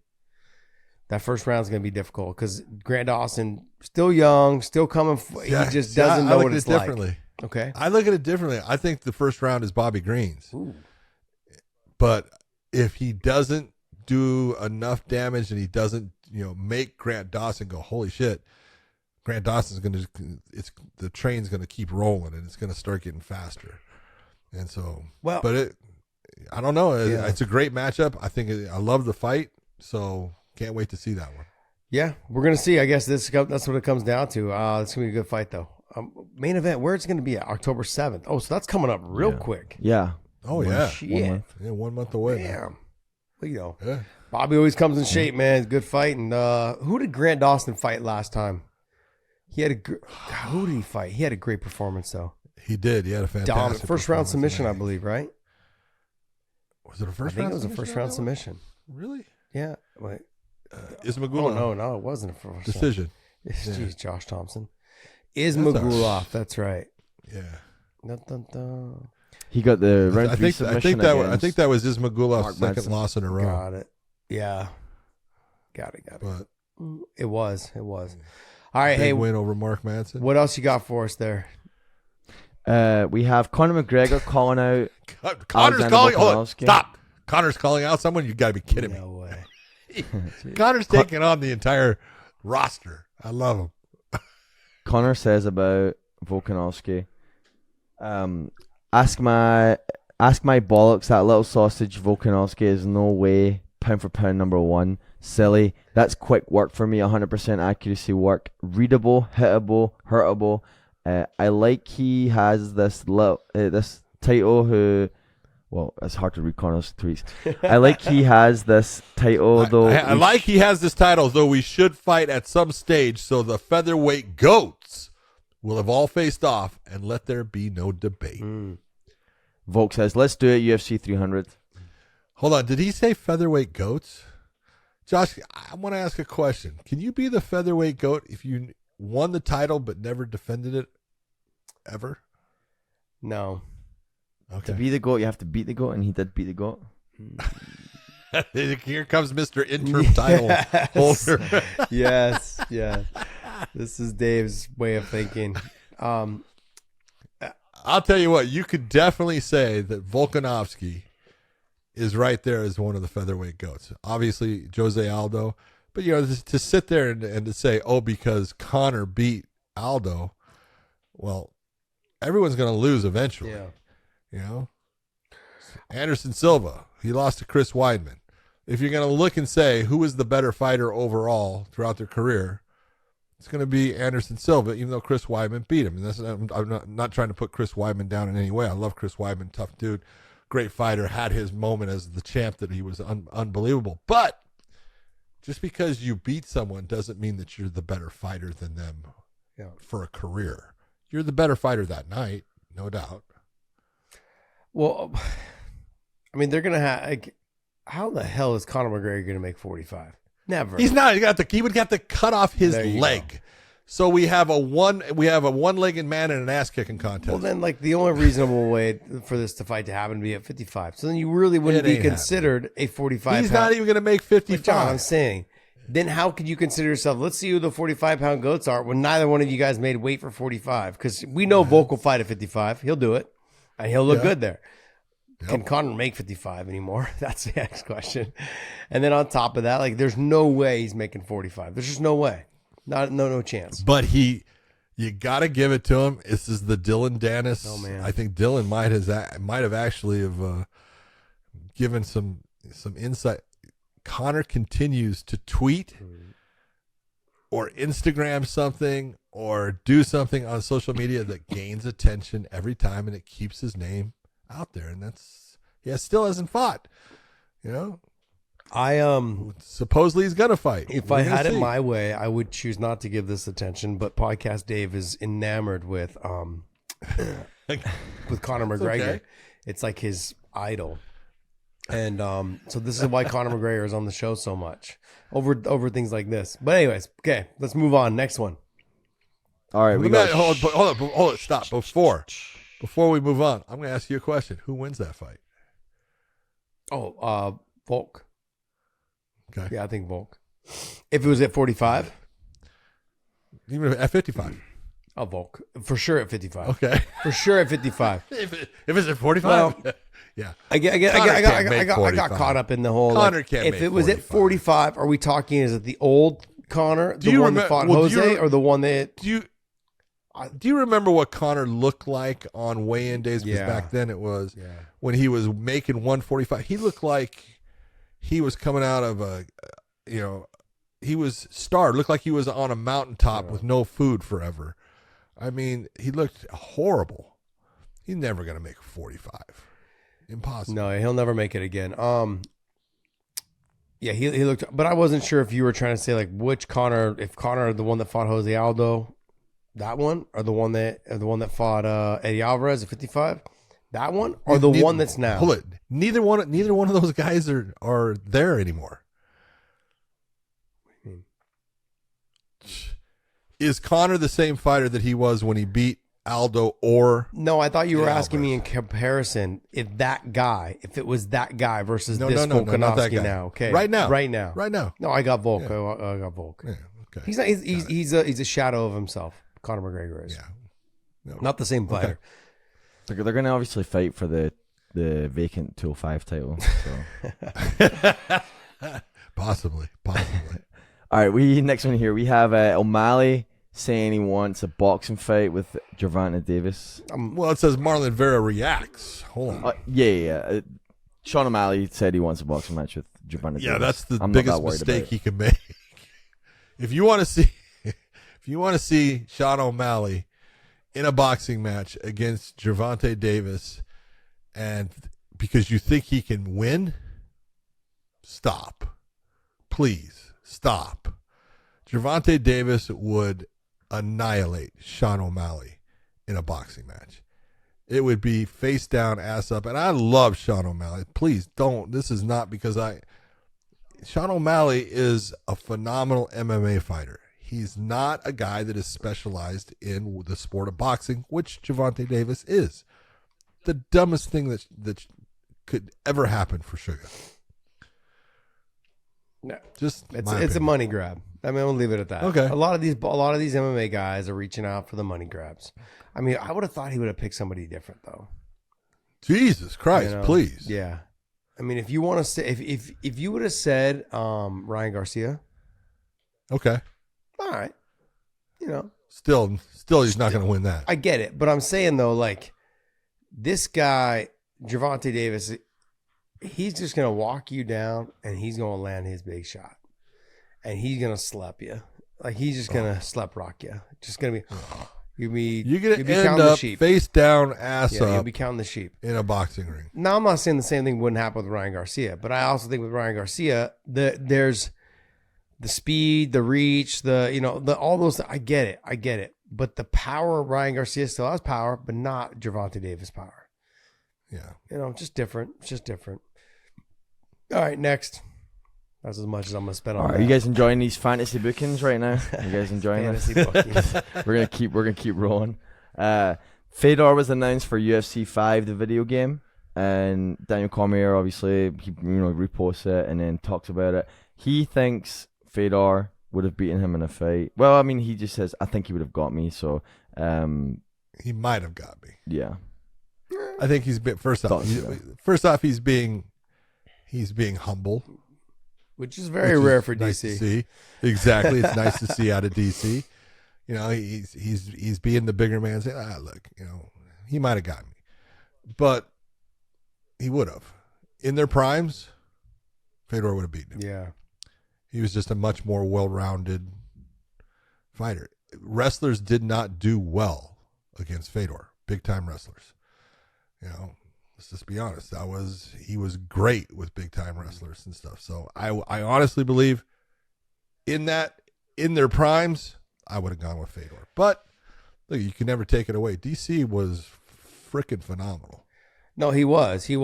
That first round is going to be difficult because Grant Dawson, still young, still coming. He just doesn't know what it's like. Okay. I look at it differently. I think the first round is Bobby Green's. Ooh. But if he doesn't do enough damage and he doesn't, make Grant Dawson go, holy shit, Grant Dawson's going to, the train's going to keep rolling and it's going to start getting faster. And so, I don't know. Yeah. It's a great matchup. I love the fight. So, can't wait to see that one. Yeah, we're going to see. I guess that's what it comes down to. It's going to be a good fight, though. Main event, where it's going to be at? October 7th. Oh, so that's coming up real quick. Yeah. Oh, yeah. Shit. 1 month away. Damn. Well, Bobby always comes in shape, man. Good fight. And who did Grant Dawson fight last time? Who did he fight? He had a great performance, though. He did. He had a fantastic first round submission, I believe, right? Was it a first round? I think it was a first round submission. Really? Yeah. Wait. Ismagulov. Oh, no, it wasn't a first decision. Jeez, Josh Thompson. Ismagulov, that's right. Yeah. Dun, dun, dun. He got the round three submission. I think that was Ismagulov's second loss in a row. Got it. Yeah. Got it. But it was. All right, big win over Mark Manson. What else you got for us there? We have Conor McGregor calling out. Conor's calling. Hold on, stop. Conor's calling out someone. You got to be kidding me. No way. Connor's taking on the entire roster. I love him. Conor says about Volkanovski, ask my bollocks, that little sausage Volkanovski is no way pound for pound number one. Silly. That's quick work for me, 100% accuracy work. Readable, hittable, hurtable. I like he has this title who... Well, it's hard to read Conor's tweets. I like he has this title, though. I like he has this title, though we should fight at some stage so the featherweight goats will have all faced off and let there be no debate. Volk says, let's do it, UFC 300. Hold on. Did he say featherweight goats? Josh, I want to ask a question. Can you be the featherweight goat if you won the title but never defended it ever? No. Okay. To be the GOAT, you have to beat the GOAT, and he did beat the GOAT. Here comes Mr. Interim title holder. Yes. This is Dave's way of thinking. I'll tell you what, you could definitely say that Volkanovski is right there as one of the featherweight goats. Obviously, Jose Aldo. But, to sit there and to say, because Conor beat Aldo, well, everyone's going to lose eventually. Yeah. Anderson Silva, he lost to Chris Weidman. if you're going to look and say who is the better fighter overall throughout their career, it's going to be Anderson Silva, even though Chris Weidman beat him. And I'm not trying to put Chris Weidman down in any way. I love Chris Weidman, tough dude, great fighter, had his moment as the champ that he was unbelievable. But just because you beat someone doesn't mean that you're the better fighter than them for a career. You're the better fighter that night, no doubt. Well, I mean, they're going to have, how the hell is Conor McGregor going to make 45? Never. He's not. He would have to cut off his leg. Go. So we have a one-legged man in an ass-kicking contest. Well, then, the only reasonable way for this fight to happen would be at 55. So then you really wouldn't be considered a 45. He's not even going to make 55. But John, I'm saying, then how could you consider yourself? Let's see who the 45-pound goats are when neither one of you guys made weight for 45. Because we know Volk will fight at 55. He'll do it, and he'll look good there. Yep. Can Conor make 55 anymore? That's the next question. And then on top of that, there's no way he's making 45. There's just no way. No chance. But you got to give it to him. This is the Dylan Dennis. Oh, man. I think Dylan might have actually given some insight. Conor continues to tweet or Instagram something or do something on social media that gains attention every time, and it keeps his name out there, and still hasn't fought. Supposedly he's gonna fight. If I had it my way, I would choose not to give this attention. But Podcast Dave is enamored with Conor McGregor. Okay. It's like his idol, and so this is why Conor McGregor is on the show so much over things like this. But anyways, okay, let's move on. Next one. All right, hold on, stop Before we move on, I'm going to ask you a question. Who wins that fight? Oh, Volk. Okay. Yeah, I think Volk. If it was at 45? Even at 55? Oh, Volk. For sure at 55. Okay. For sure at 55. If it's at 45? Well, yeah. I got caught up in the whole. Conor can't if make it was 45. At 45, are we talking, is it the old Conor? The one that fought Jose? Or the one that... Do you remember what Conor looked like on weigh-in days? Because back then it was when he was making 145. He looked like he was coming out of he was starved. Looked like he was on a mountaintop with no food forever. I mean, he looked horrible. He's never going to make 45. Impossible. No, he'll never make it again. Yeah, he looked, but I wasn't sure if you were trying to say which Conor, if Conor, the one that fought Jose Aldo, that one, or the one that fought Eddie Alvarez at 55, that one, or the one that's now. Hold it. Neither one of those guys are there anymore. What do you mean? Is Conor the same fighter that he was when he beat Aldo or? No, I thought you were asking me in comparison if it was that guy versus this Volkanovski now. Okay, right now. No, I got Volk. Yeah. I got Volk. Yeah, okay. He's a shadow of himself. Conor McGregor is. Yeah. No. Not the same fighter. Okay. They're going to obviously fight for the vacant 205 title. So. Possibly. All right, next one here. We have O'Malley saying he wants a boxing fight with Gervanta Davis. Well, it says Marlon Vera reacts. Hold on. Yeah. Sean O'Malley said he wants a boxing match with Gervanta Davis. Yeah, that's the biggest mistake he can make. If you want to see Sean O'Malley in a boxing match against Gervanta Davis, and because you think he can win, stop. Please stop. Gervanta Davis would annihilate Sean O'Malley in a boxing match. It would be face down, ass up. And I love Sean O'Malley. Please don't. This is not because Sean O'Malley is a phenomenal MMA fighter. He's not a guy that is specialized in the sport of boxing, which Gervanta Davis is. The dumbest thing that could ever happen for Sugar. No, just it's a money grab. I mean, I'll leave it at that. Okay. A lot of these MMA guys are reaching out for the money grabs. I mean, I would have thought he would have picked somebody different though. Jesus Christ, please. Yeah. I mean, if you want to say, if you would have said Ryan Garcia, okay, all right, still he's not going to win that. I get it, but I'm saying though, this guy Gervanta Davis, he's just going to walk you down and he's going to land his big shot. And he's going to slap you. Like, he's just going to slap rock you. Just going to be, you're going to end up face down, ass up. You'll be counting the sheep. In a boxing ring. Now, I'm not saying the same thing wouldn't happen with Ryan Garcia, but I also think with Ryan Garcia, there's the speed, the reach, all those. I get it. But the power, Ryan Garcia still has power, but not Gervanta Davis power. Yeah. Just different. It's just different. All right, next. That's as much as I'm going to spend on that. Are you guys enjoying these fantasy bookings right now? Are you guys enjoying fantasy this? bookings? We're gonna keep rolling. Fedor was announced for UFC 5, the video game, and Daniel Cormier obviously he reposts it and then talks about it. He thinks Fedor would have beaten him in a fight. Well, I mean, he just says, I think he would have got me. So he might have got me. Yeah, I think he's first off he's being humble. Which is very rare for nice DC. To see. Exactly. It's nice to see out of DC. He's being the bigger man, saying, look, he might have got me. But he would have. In their primes, Fedor would have beaten him. Yeah. He was just a much more well-rounded fighter. Wrestlers did not do well against Fedor. Big-time wrestlers. Let's just be honest. He was great with big-time wrestlers and stuff. So I honestly believe in their primes, I would have gone with Fedor. But look, you can never take it away. DC was freaking phenomenal. No, he was. It's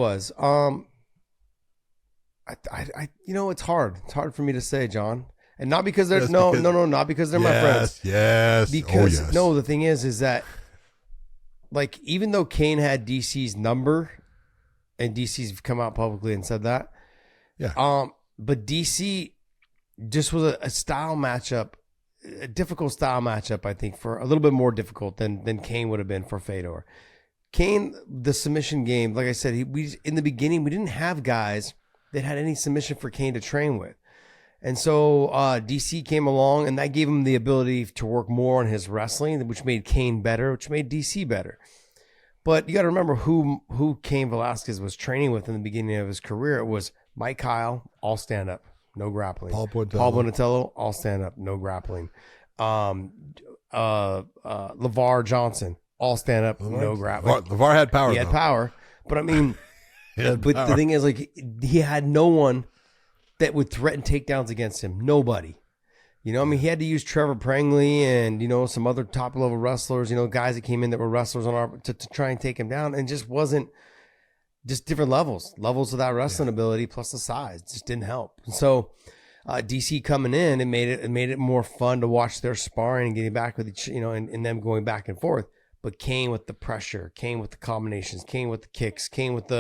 hard. It's hard for me to say, John. And not because they're not because they're my friends. Yes. Because no, the thing is that like even though Kane had DC's number, and DC's come out publicly and said that, but DC just was a style matchup, a difficult style matchup. I think for a little bit more difficult than Kane would have been for Fedor. Kane, the submission game, like I said, in the beginning we didn't have guys that had any submission for Kane to train with. And so DC came along, and that gave him the ability to work more on his wrestling, which made Kane better, which made DC better. But you got to remember who Cain Velasquez was training with in the beginning of his career. It was Mike Kyle, all stand-up, no grappling. Paul Bonatello, all stand-up, no grappling. LeVar Johnson, all stand-up, no grappling. LeVar had power. He had power. But I mean, the thing is, like, he had no one that would threaten takedowns against him. Nobody. He had to use Trevor Prangley and, some other top-level wrestlers, guys that came in that were wrestlers to try and take him down, and just wasn't just different levels of that wrestling ability plus the size. It just didn't help. And so DC coming in, it made it more fun to watch their sparring and getting back with each, and them going back and forth. But Kane with the pressure, Kane with the combinations, Kane with the kicks, Kane with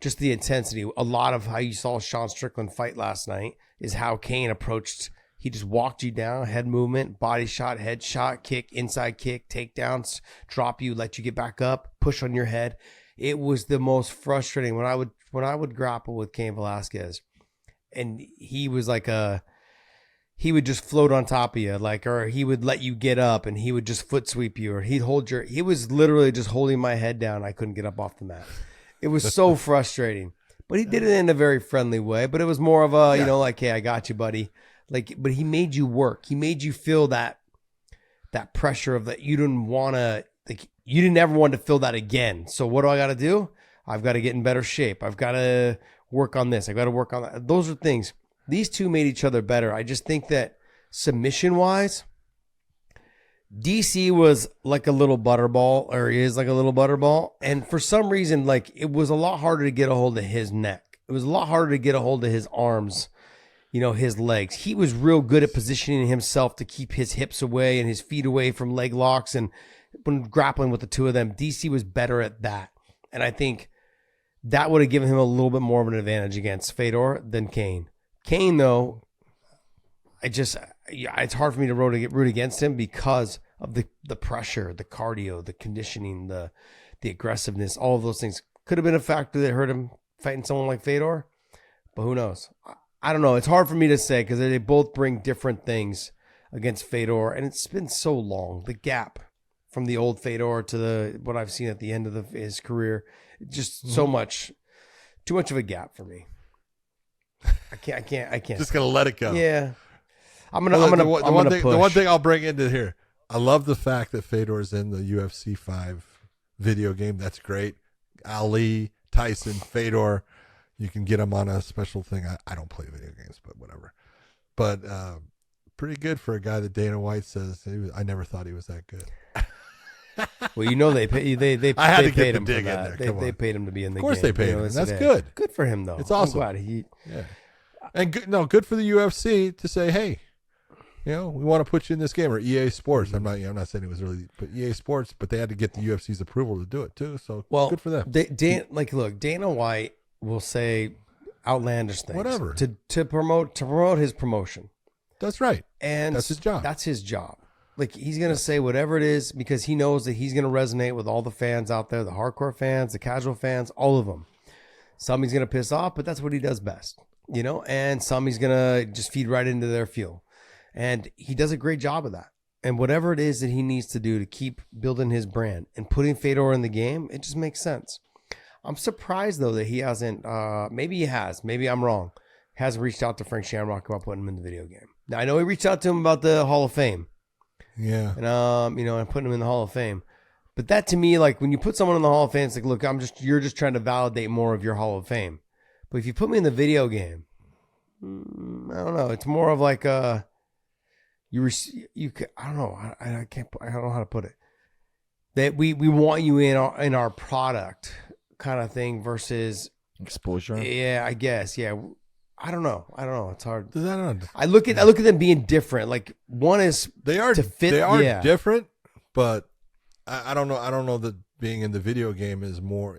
just the intensity. A lot of how you saw Sean Strickland fight last night is how Kane approached. He just walked you down, head movement, body shot, head shot, kick, inside kick, takedowns, drop you, let you get back up, push on your head. It was the most frustrating when I would grapple with Cain Velasquez, and he was like he would just float on top of you, or he would let you get up and he would just foot sweep you, or he was literally just holding my head down. I couldn't get up off the mat. It was so frustrating, but he did it in a very friendly way, but it was more of a, hey, I got you, buddy. But he made you work. He made you feel that pressure of that you didn't want to, you didn't ever want to feel that again. So what do I got to do? I've got to get in better shape. I've got to work on this. I've got to work on that. Those are things. These two made each other better. I just think that submission-wise, DC was like a little butterball, or he is like a little butterball. And for some reason, it was a lot harder to get a hold of his neck. It was a lot harder to get a hold of his arms. His legs. He was real good at positioning himself to keep his hips away and his feet away from leg locks. And when grappling with the two of them, DC was better at that. And I think that would have given him a little bit more of an advantage against Fedor than Kane. Kane, though, it's hard for me to root against him because of the pressure, the cardio, the conditioning, the aggressiveness, all of those things. Could have been a factor that hurt him fighting someone like Fedor, but who knows? I don't know. It's hard for me to say because they both bring different things against Fedor, and it's been so long. The gap from the old Fedor to what I've seen at the end of his career, just so much too much of a gap for me. I can't. Just gonna let it go. Yeah. I'm gonna push. The one thing I'll bring into here, I love the fact that Fedor's in the UFC 5 video game. That's great. Ali, Tyson, Fedor, you can get them on a special thing. I don't play video games, but whatever. But pretty good for a guy that Dana White says I never thought he was that good. Well, you know they paid him for that. They paid him to be in the game. Of course they paid him. That's good. Good for him though. It's awesome. I'm glad And good for the UFC to say, hey, we want to put you in this game, or EA Sports. I'm not saying it was really, but EA Sports, but they had to get the UFC's approval to do it too. So good for them. Dana White will say outlandish things, whatever, to promote his promotion. That's right, and that's his job. That's his job. Like he's gonna say whatever it is because he knows that he's gonna resonate with all the fans out there, the hardcore fans, the casual fans, all of them. Some he's gonna piss off, but that's what he does best, And some he's gonna just feed right into their fuel. And he does a great job of that. And whatever it is that he needs to do to keep building his brand and putting Fedor in the game, it just makes sense. I'm surprised, though, that he hasn't, maybe he has, maybe I'm wrong, hasn't reached out to Frank Shamrock about putting him in the video game. Now, I know he reached out to him about the Hall of Fame. Yeah. And, and putting him in the Hall of Fame. But that, to me, like, when you put someone in the Hall of Fame, it's like, look, you're just trying to validate more of your Hall of Fame. But if you put me in the video game, I don't know. It's more of like I don't know. I don't know how to put it. That we want you in our product kind of thing versus exposure. Yeah, I guess. Yeah, I don't know. It's hard. I look at them being different. Like one is they are to fit. They are different, but I don't know. I don't know that being in the video game is more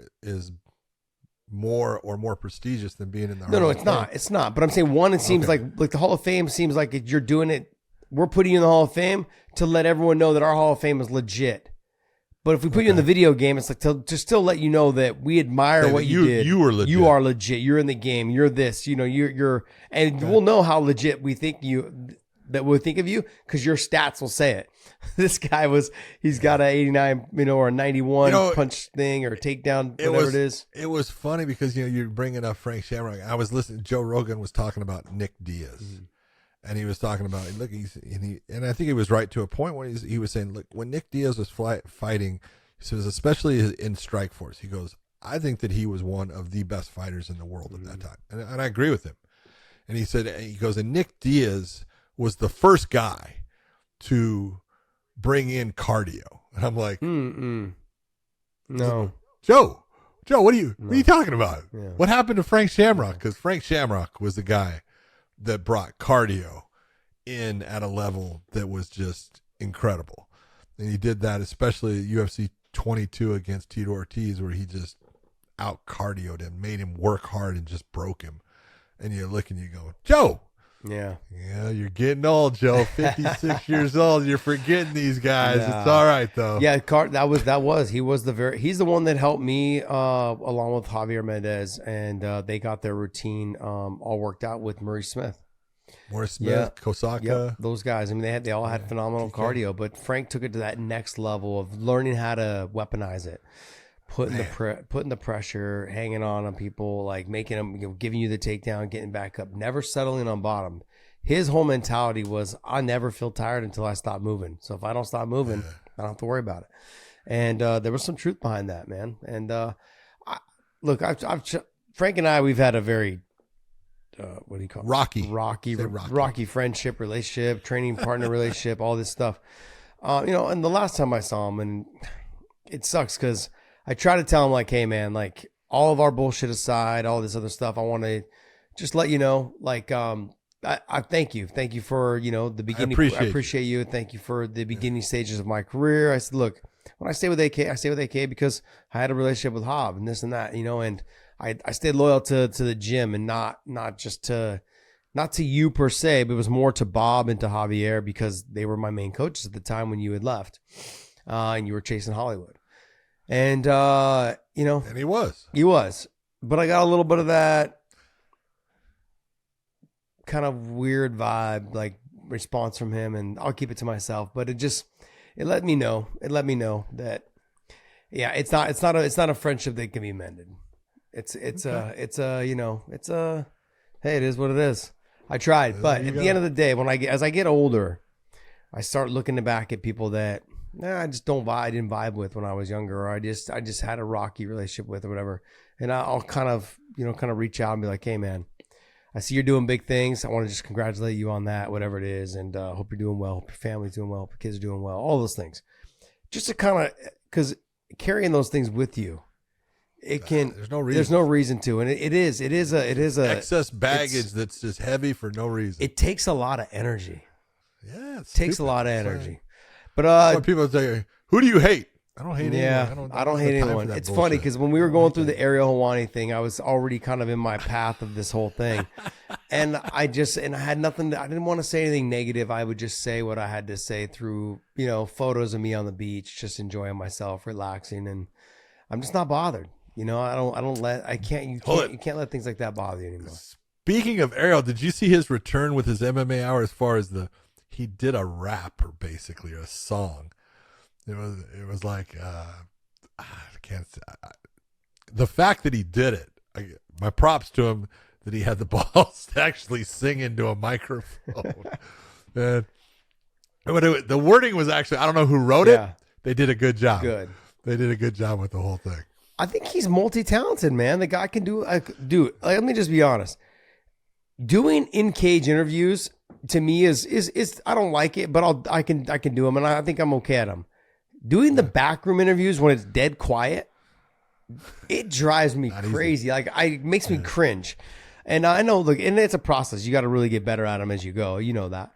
or more prestigious than being in the No, it's not. It's not. But I'm saying one. It seems like the Hall of Fame seems like you're doing it. We're putting you in the Hall of Fame to let everyone know that our Hall of Fame is legit. But if we put you in the video game, it's like to still let you know that we admire what you did. You were legit. You are legit. You're in the game. You're this. You're and we'll know how legit we think we'll think of you because your stats will say it. This guy he's got a 89, or a 91 punch thing or takedown, whatever it is. It was funny because you're bringing up Frank Shamrock. I was listening. Joe Rogan was talking about Nick Diaz. Mm-hmm. And he was talking about, look, and I think he was right to a point when he was saying, look, when Nick Diaz was fighting, he says, especially in Strikeforce, he goes, I think that he was one of the best fighters in the world at that time. And I agree with him. And he goes, and Nick Diaz was the first guy to bring in cardio. And I'm like, no. Joe, what are you talking about? Yeah. What happened to Frank Shamrock? Because Frank Shamrock was the guy that brought cardio in at a level that was just incredible. And he did that, especially at UFC 22 against Tito Ortiz, where he just out cardioed him, made him work hard and just broke him. And you look and you go, Joe. Yeah, you're getting old, Joe. 56 years old. You're forgetting these guys. Yeah. It's all right though. Yeah, that was he's the one that helped me along with Javier Mendez, and they got their routine all worked out with Maurice Smith. Kosaka. Yep, those guys. I mean, they all had phenomenal cardio, but Frank took it to that next level of learning how to weaponize it. Putting the pressure, hanging on people, like making them, giving you the takedown, getting back up, never settling on bottom. His whole mentality was, I never feel tired until I stop moving. So if I don't stop moving, I don't have to worry about it. And there was some truth behind that, man. And Frank and I, we've had a very what do you call it? Rocky friendship, relationship, training partner relationship, all this stuff. And the last time I saw him, and it sucks because I try to tell him, like, hey, man, like, all of our bullshit aside, all this other stuff, I want to just let you know, like, I thank you. Thank you for, the beginning. I appreciate you. Thank you for the beginning stages of my career. I said, look, when I stay with AK, I stay with AK because I had a relationship with Hob and this and that, and I stayed loyal to the gym and not to you per se, but it was more to Bob and to Javier because they were my main coaches at the time when you had left and you were chasing Hollywood. And, and he was, but I got a little bit of that kind of weird vibe, like response from him, and I'll keep it to myself, but it let me know that, yeah, it's not a friendship that can be mended. It's hey, it is what it is. I tried, but at the end of the day, as I get older, I start looking back at people that I just I didn't vibe with when I was younger, or I just had a rocky relationship with, or whatever. And I'll kind of reach out and be like, hey man, I see you're doing big things. I want to just congratulate you on that, whatever it is. And hope you're doing well. Hope your family's doing well. Hope your kids are doing well. All those things. Just to kind of, because carrying those things with you, there's no reason to. And it is a excess baggage that's just heavy for no reason. It takes a lot of energy. Yeah. It takes a lot of energy. But people say, who do you hate? I don't hate anyone. I don't hate anyone. It's funny because when we were going through the Ariel Helwani thing, I was already kind of in my path of this whole thing. And I had nothing. I didn't want to say anything negative. I would just say what I had to say through, photos of me on the beach, just enjoying myself, relaxing. And I'm just not bothered. You can't let things like that bother you anymore. Speaking of Ariel, did you see his return with his MMA hour as far as he did a rap, or basically a song. It was like I can't say, the fact that he did it. My props to him that he had the balls to actually sing into a microphone. And the wording was actually, I don't know who wrote it. They did a good job. They did a good job with the whole thing. I think he's multi-talented, man. The guy can do. Dude, let me just be honest. Doing in-cage interviews to me is I don't like it, but I can do them, and I think I'm okay at them. Doing the backroom interviews when it's dead quiet, it drives me crazy. It makes me cringe. And I know, look, and it's a process. You got to really get better at them as you go. You know that.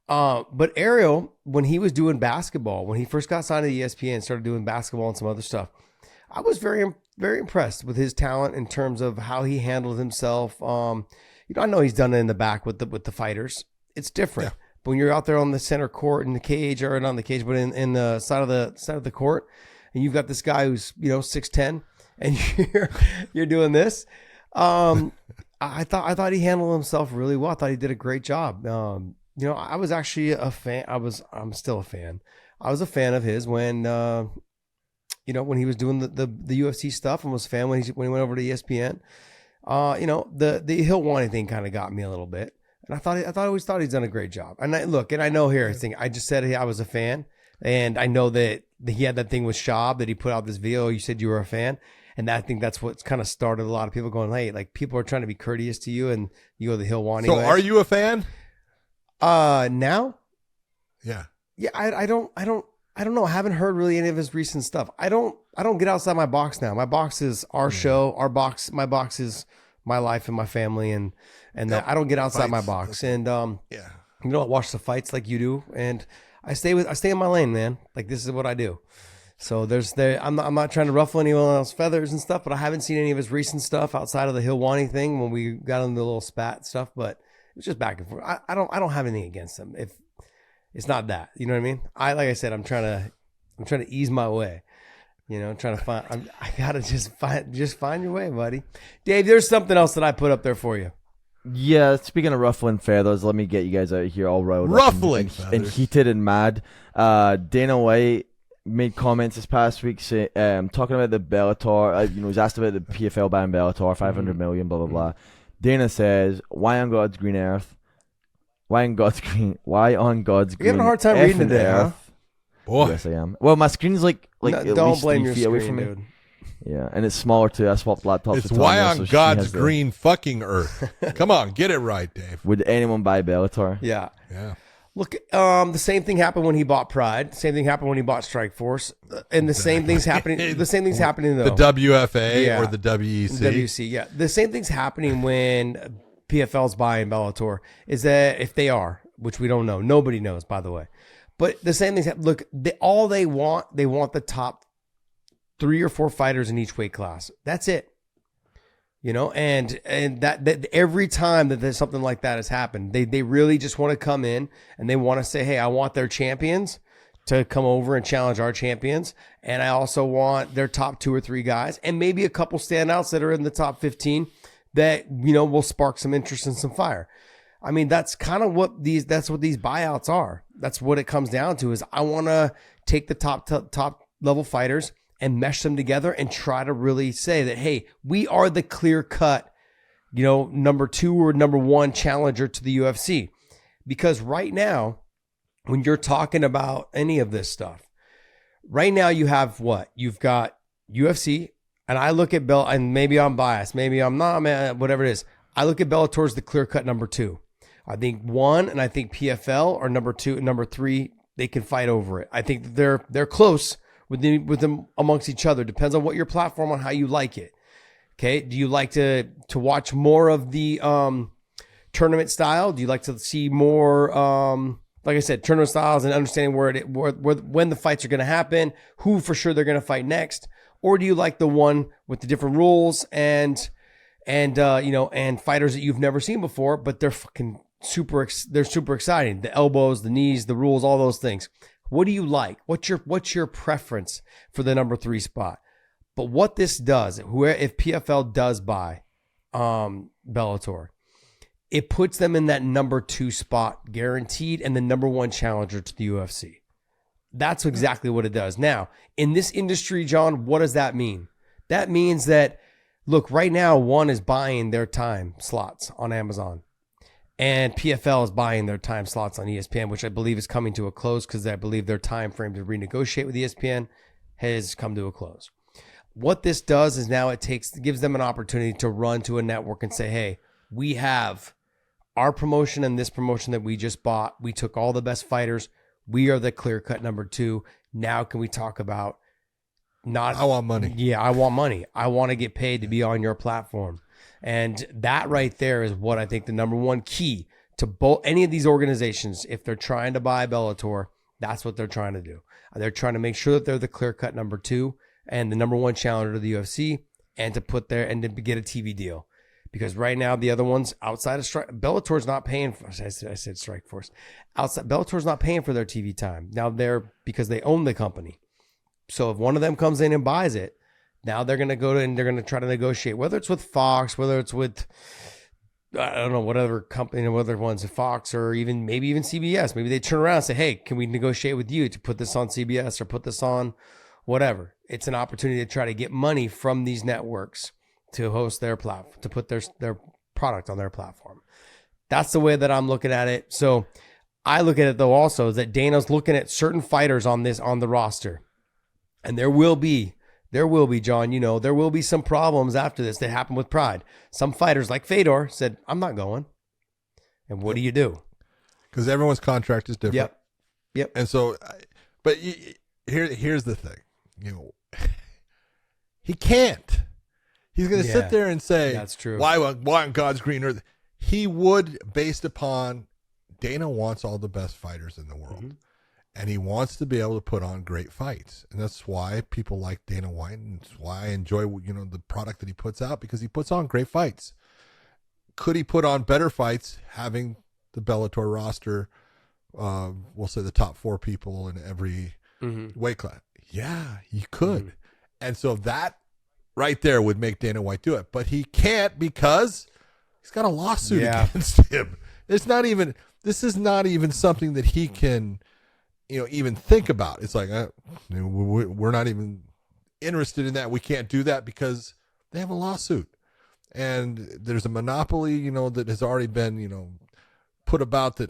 But Ariel, when he was doing basketball, when he first got signed to ESPN, started doing basketball and some other stuff, I was very, very impressed with his talent in terms of how he handled himself. I know he's done it in the back with the fighters. It's different. Yeah. But when you're out there on the center court in the cage, or not in the cage, but in the side of the court, and you've got this guy who's 6'10", and you're doing this. I thought he handled himself really well. I thought he did a great job. I was actually a fan. I'm still a fan. I was a fan of his when when he was doing the UFC stuff, and was a fan when he went over to ESPN. The Helwani thing kind of got me a little bit. And I always thought he's done a great job. And I know here, I just said I was a fan, and I know that he had that thing with Schaub that he put out this video. You said you were a fan, and I think that's what's kind of started a lot of people going, hey, like, people are trying to be courteous to you, and you go the Helwani. So are you a fan? Now? Yeah. Yeah, I don't know. I haven't heard really any of his recent stuff. I don't get outside my box now. My box is our show. My box is my life and my family, and that I don't get outside my box. And I watch the fights like you do, and I stay in my lane, man. Like, this is what I do. So I'm not trying to ruffle anyone else's feathers and stuff, but I haven't seen any of his recent stuff outside of the Helwani thing when we got into the little spat stuff. But it was just back and forth. I don't have anything against him. If it's not that, you know what I mean? Like I said, I'm trying to ease my way. Trying to find. I gotta just find your way, buddy. Dave, there's something else that I put up there for you. Yeah, speaking of ruffling feathers, let me get you guys out here all riled up and heated and mad. Dana White made comments this past week talking about the Bellator. He was asked about the PFL ban Bellator, 500 million, blah blah blah. Dana says, "Why on God's green earth? Why on God's green? Why on God's green? You're having a hard time reading today, huh? Boy. Yes, I am. Well, my screen's like no, at don't least blame 3 your feet screen, away from me. dude. Yeah, and it's smaller too. I swapped laptops. It's with why Tanya, on so she God's has green fucking earth. Come on, get it right, Dave. Would anyone buy Bellator? Yeah. Yeah. Look, the same thing happened when he bought Pride. Same thing happened when he bought Strikeforce, and the same thing's happening. The same thing's happening though. The WFA or the WEC. WC, yeah. The same thing's happening when PFL's buying Bellator. Is that if they are, which we don't know, nobody knows, by the way. But the same things. Look, they want the top 3 or 4 fighters in each weight class. That's it. And that every time that there's something like that has happened, they really just want to come in and they want to say, hey, I want their champions to come over and challenge our champions, and I also want their top 2 or 3 guys, and maybe a couple standouts that are in the top 15 that will spark some interest and some fire. I mean, that's kind of what these buyouts are. That's what it comes down to. Is I want to take the top level fighters and mesh them together and try to really say that, hey, we are the clear cut, number 2 or number 1 challenger to the UFC. Because right now, when you're talking about any of this stuff, right now you have what? You've got UFC, and I look at and maybe I'm biased, maybe I'm not, man, whatever it is. I look at Bellator as the clear cut number 2. I think 1 and I think PFL are number 2 and number 3. They can fight over it. I think that they're close with them amongst each other. Depends on what your platform, on how you like it. Okay, do you like to watch more of the tournament style? Do you like to see more, like I said, tournament styles and understanding when the fights are going to happen, who for sure they're going to fight next, or do you like the one with the different rules and fighters that you've never seen before, but they're fucking super exciting. The elbows, the knees, the rules, all those things. What do you like? What's your preference for the number 3 spot? But what this does, if PFL does buy Bellator, it puts them in that number 2 spot guaranteed and the number 1 challenger to the UFC. That's exactly what it does. Now, in this industry, John, what does that mean? That means that, look, right now, one is buying their time slots on Amazon. And PFL is buying their time slots on ESPN, which I believe is coming to a close because I believe their time frame to renegotiate with ESPN has come to a close. What this does is now it gives them an opportunity to run to a network and say, hey, we have our promotion and this promotion that we just bought. We took all the best fighters. We are the clear-cut number 2. Now can we talk about I want money. Yeah, I want money. I want to get paid to be on your platform. And that right there is what I think the number 1 key to any of these organizations, if they're trying to buy Bellator, that's what they're trying to do. They're trying to make sure that they're the clear-cut number 2 and the number 1 challenger to the UFC, and to put there and to get a TV deal. Because right now the other ones outside of Bellator's not paying for. I said Strikeforce. Bellator's not paying for their TV time now. Because they own the company. So if one of them comes in and buys it, now they're going to go and they're going to try to negotiate, whether it's with Fox, whether it's with, I don't know, whatever company, whether one's Fox or maybe even CBS. Maybe they turn around and say, hey, can we negotiate with you to put this on CBS or put this on whatever? It's an opportunity to try to get money from these networks to host their platform, to put their product on their platform. That's the way that I'm looking at it. So I look at it though also is that Dana's looking at certain fighters on the roster. And there will be, John, there will be some problems after this that happen with Pride. Some fighters like Fedor said, I'm not going. And what do you do? Because everyone's contract is different. Yep. And so, but here's the thing. He can't. He's going to sit there and say, that's true. Why on God's green earth? He would, based upon Dana wants all the best fighters in the world. Mm-hmm. And he wants to be able to put on great fights. And that's why people like Dana White, and it's why I enjoy, the product that he puts out, because he puts on great fights. Could he put on better fights having the Bellator roster, we'll say the top 4 people in every weight class? Yeah, he could. Mm-hmm. And so that right there would make Dana White do it. But he can't because he's got a lawsuit against him. This is not even something that he can even think about. It's like, we're not even interested in that. We can't do that because they have a lawsuit. And there's a monopoly, that has already been, put about that,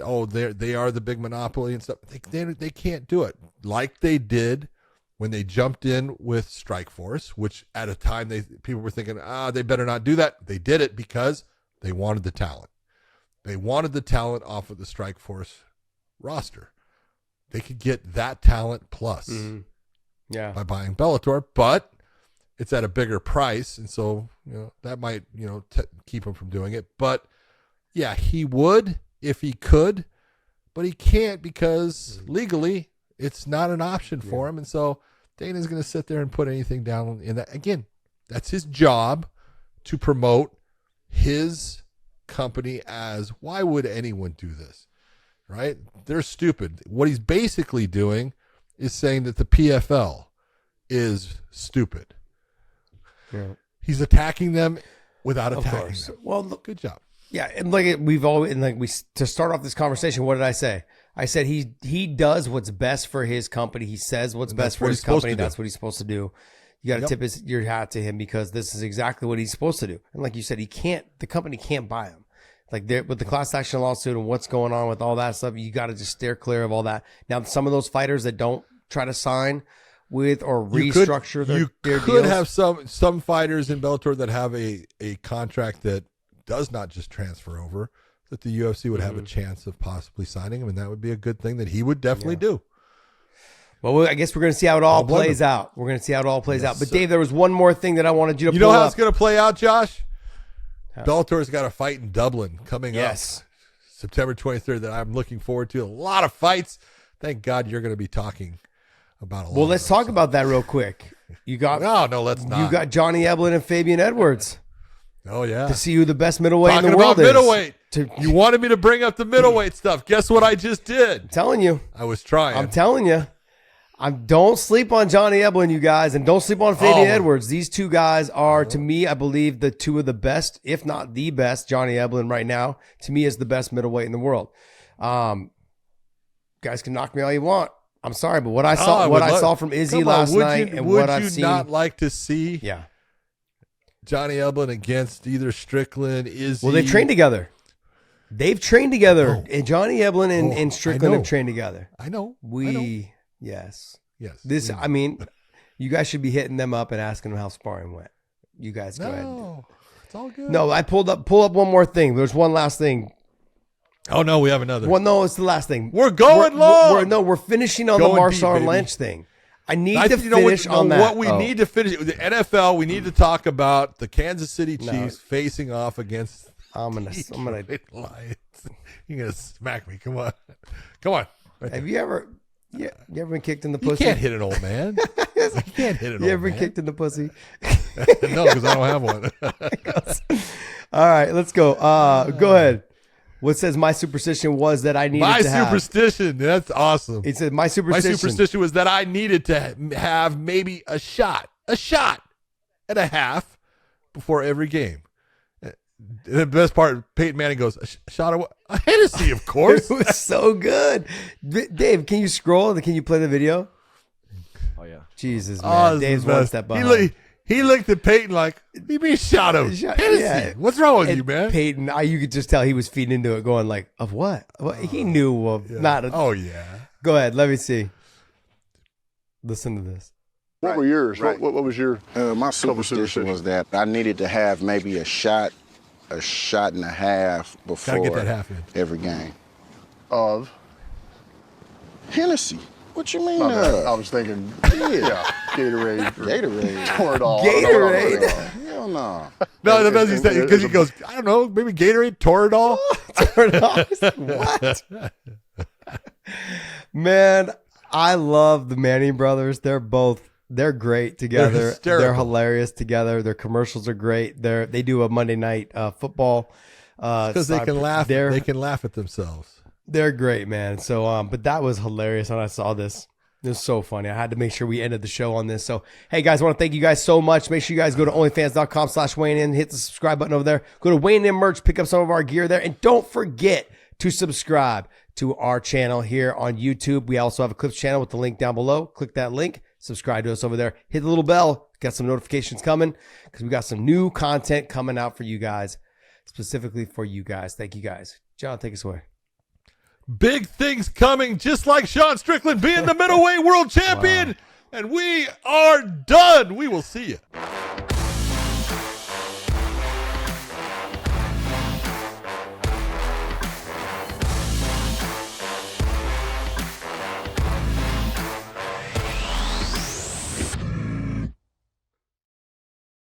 they are the big monopoly and stuff. They can't do it like they did when they jumped in with Strikeforce, which at a time people were thinking, they better not do that. They did it because they wanted the talent. They wanted the talent off of the Strikeforce roster. They could get that talent plus by buying Bellator, but it's at a bigger price. And so, that might, keep him from doing it. But yeah, he would if he could, but he can't because legally it's not an option for him. And so Dana's going to sit there and put anything down in that. Again, that's his job to promote his company as, why would anyone do this? Right? They're stupid. What he's basically doing is saying that the PFL is stupid. Yeah. He's attacking them without attacking them. Well, look, good job. Yeah, and to start off this conversation, what did I say? I said he does what's best for his company. He says what's best for his company. That's what he's supposed to do. You got to tip your hat to him because this is exactly what he's supposed to do. And like you said, the company can't buy him. Like with the class action lawsuit and what's going on with all that stuff, you got to just steer clear of all that. Now, some of those fighters that don't try to sign with or restructure their deals. You could have some fighters in Bellator that have a contract that does not just transfer over, that the UFC would have a chance of possibly signing him, and that would be a good thing that he would definitely do. Well, I guess we're going to see how it all plays out. We're going to see how it all plays out. But, Dave, there was one more thing that I wanted you to pull up. You know how it's going to play out, Josh? Bellator's got a fight in Dublin coming up September 23rd that I'm looking forward to. A lot of fights. Thank God you're going to be talking about a lot. Well, let's talk about that real quick. You got No, let's not. You got Johnny Eblen and Fabian Edwards. Oh, yeah. To see who the best middleweight in the world is. Middleweight. You wanted me to bring up the middleweight stuff. Guess what I just did? I'm telling you. I was trying. I'm telling you. Don't sleep on Johnny Eblen, you guys, and don't sleep on Fabian Edwards. These two guys are, to me, I believe, the two of the best, if not the best. Johnny Eblen right now, to me, is the best middleweight in the world. Guys can knock me all you want. I'm sorry, but what I saw from Izzy last night and what I've seen. Would you not like to see Johnny Eblen against either Strickland, Izzy? Well, they trained together. They've trained together. And Johnny Eblen and Strickland have trained together. I know. Yes. This, I mean, you guys should be hitting them up and asking them how sparring went. You guys go ahead. No, it's all good. No, I pull up one more thing. There's one last thing. Oh, no, we have another. Well, no, it's the last thing. We're going long. We're finishing on the Marshawn Lynch thing. I need to finish on that. What we need to finish, the NFL, we need to talk about the Kansas City Chiefs facing off against I'm gonna Lions. You're going to smack me. Come on. Right have you ever been kicked in the pussy? You can't hit an old man. You can't hit an old man. You ever been kicked in the pussy? No, because I don't have one. All right, let's go. Go ahead. What says my superstition was that I needed to have. My superstition. That's awesome. It said my superstition was that I needed to have maybe a shot and a half before every game. And the best part, Peyton Manning goes, a shot of what? A Hennessy, of course. It was so good. Dave, can you scroll? Can you play the video? Oh, yeah. Jesus, man. Dave's one step behind. He looked at Peyton like, "Give me a shot of Hennessy. Yeah. What's wrong with you, man?" Peyton, you could just tell he was feeding into it, going like, "Of what?" He knew of not. Oh yeah. Go ahead. Let me see. Listen to this. What were yours? Right. What was your? My superstition was that I needed to have maybe a shot and a half before get that half in. Every game. Of Hennessy. What you mean? I was thinking, Gatorade. Toradol. Gatorade. Hell no. No, the best because he goes, I don't know, maybe Gatorade, Toradol. What? Man, I love the Manning brothers. They're great together. They're hilarious together. Their commercials are great. They do a Monday night football. Because they can laugh. They can laugh at themselves. They're great, man. So, but that was hilarious when I saw this. It was so funny. I had to make sure we ended the show on this. So, hey, guys, I want to thank you guys so much. Make sure you guys go to onlyfans.com/WayneIn. Hit the subscribe button over there. Go to Wayne In merch. Pick up some of our gear there. And don't forget to subscribe to our channel here on YouTube. We also have a Clips channel with the link down below. Click that link. Subscribe to us over there. Hit the little bell. Got some notifications coming because we got some new content coming out for you guys, specifically for you guys. Thank you, guys. John, take us away. Big things coming, just like Sean Strickland being the middleweight world champion. Wow. And we are done. We will see you.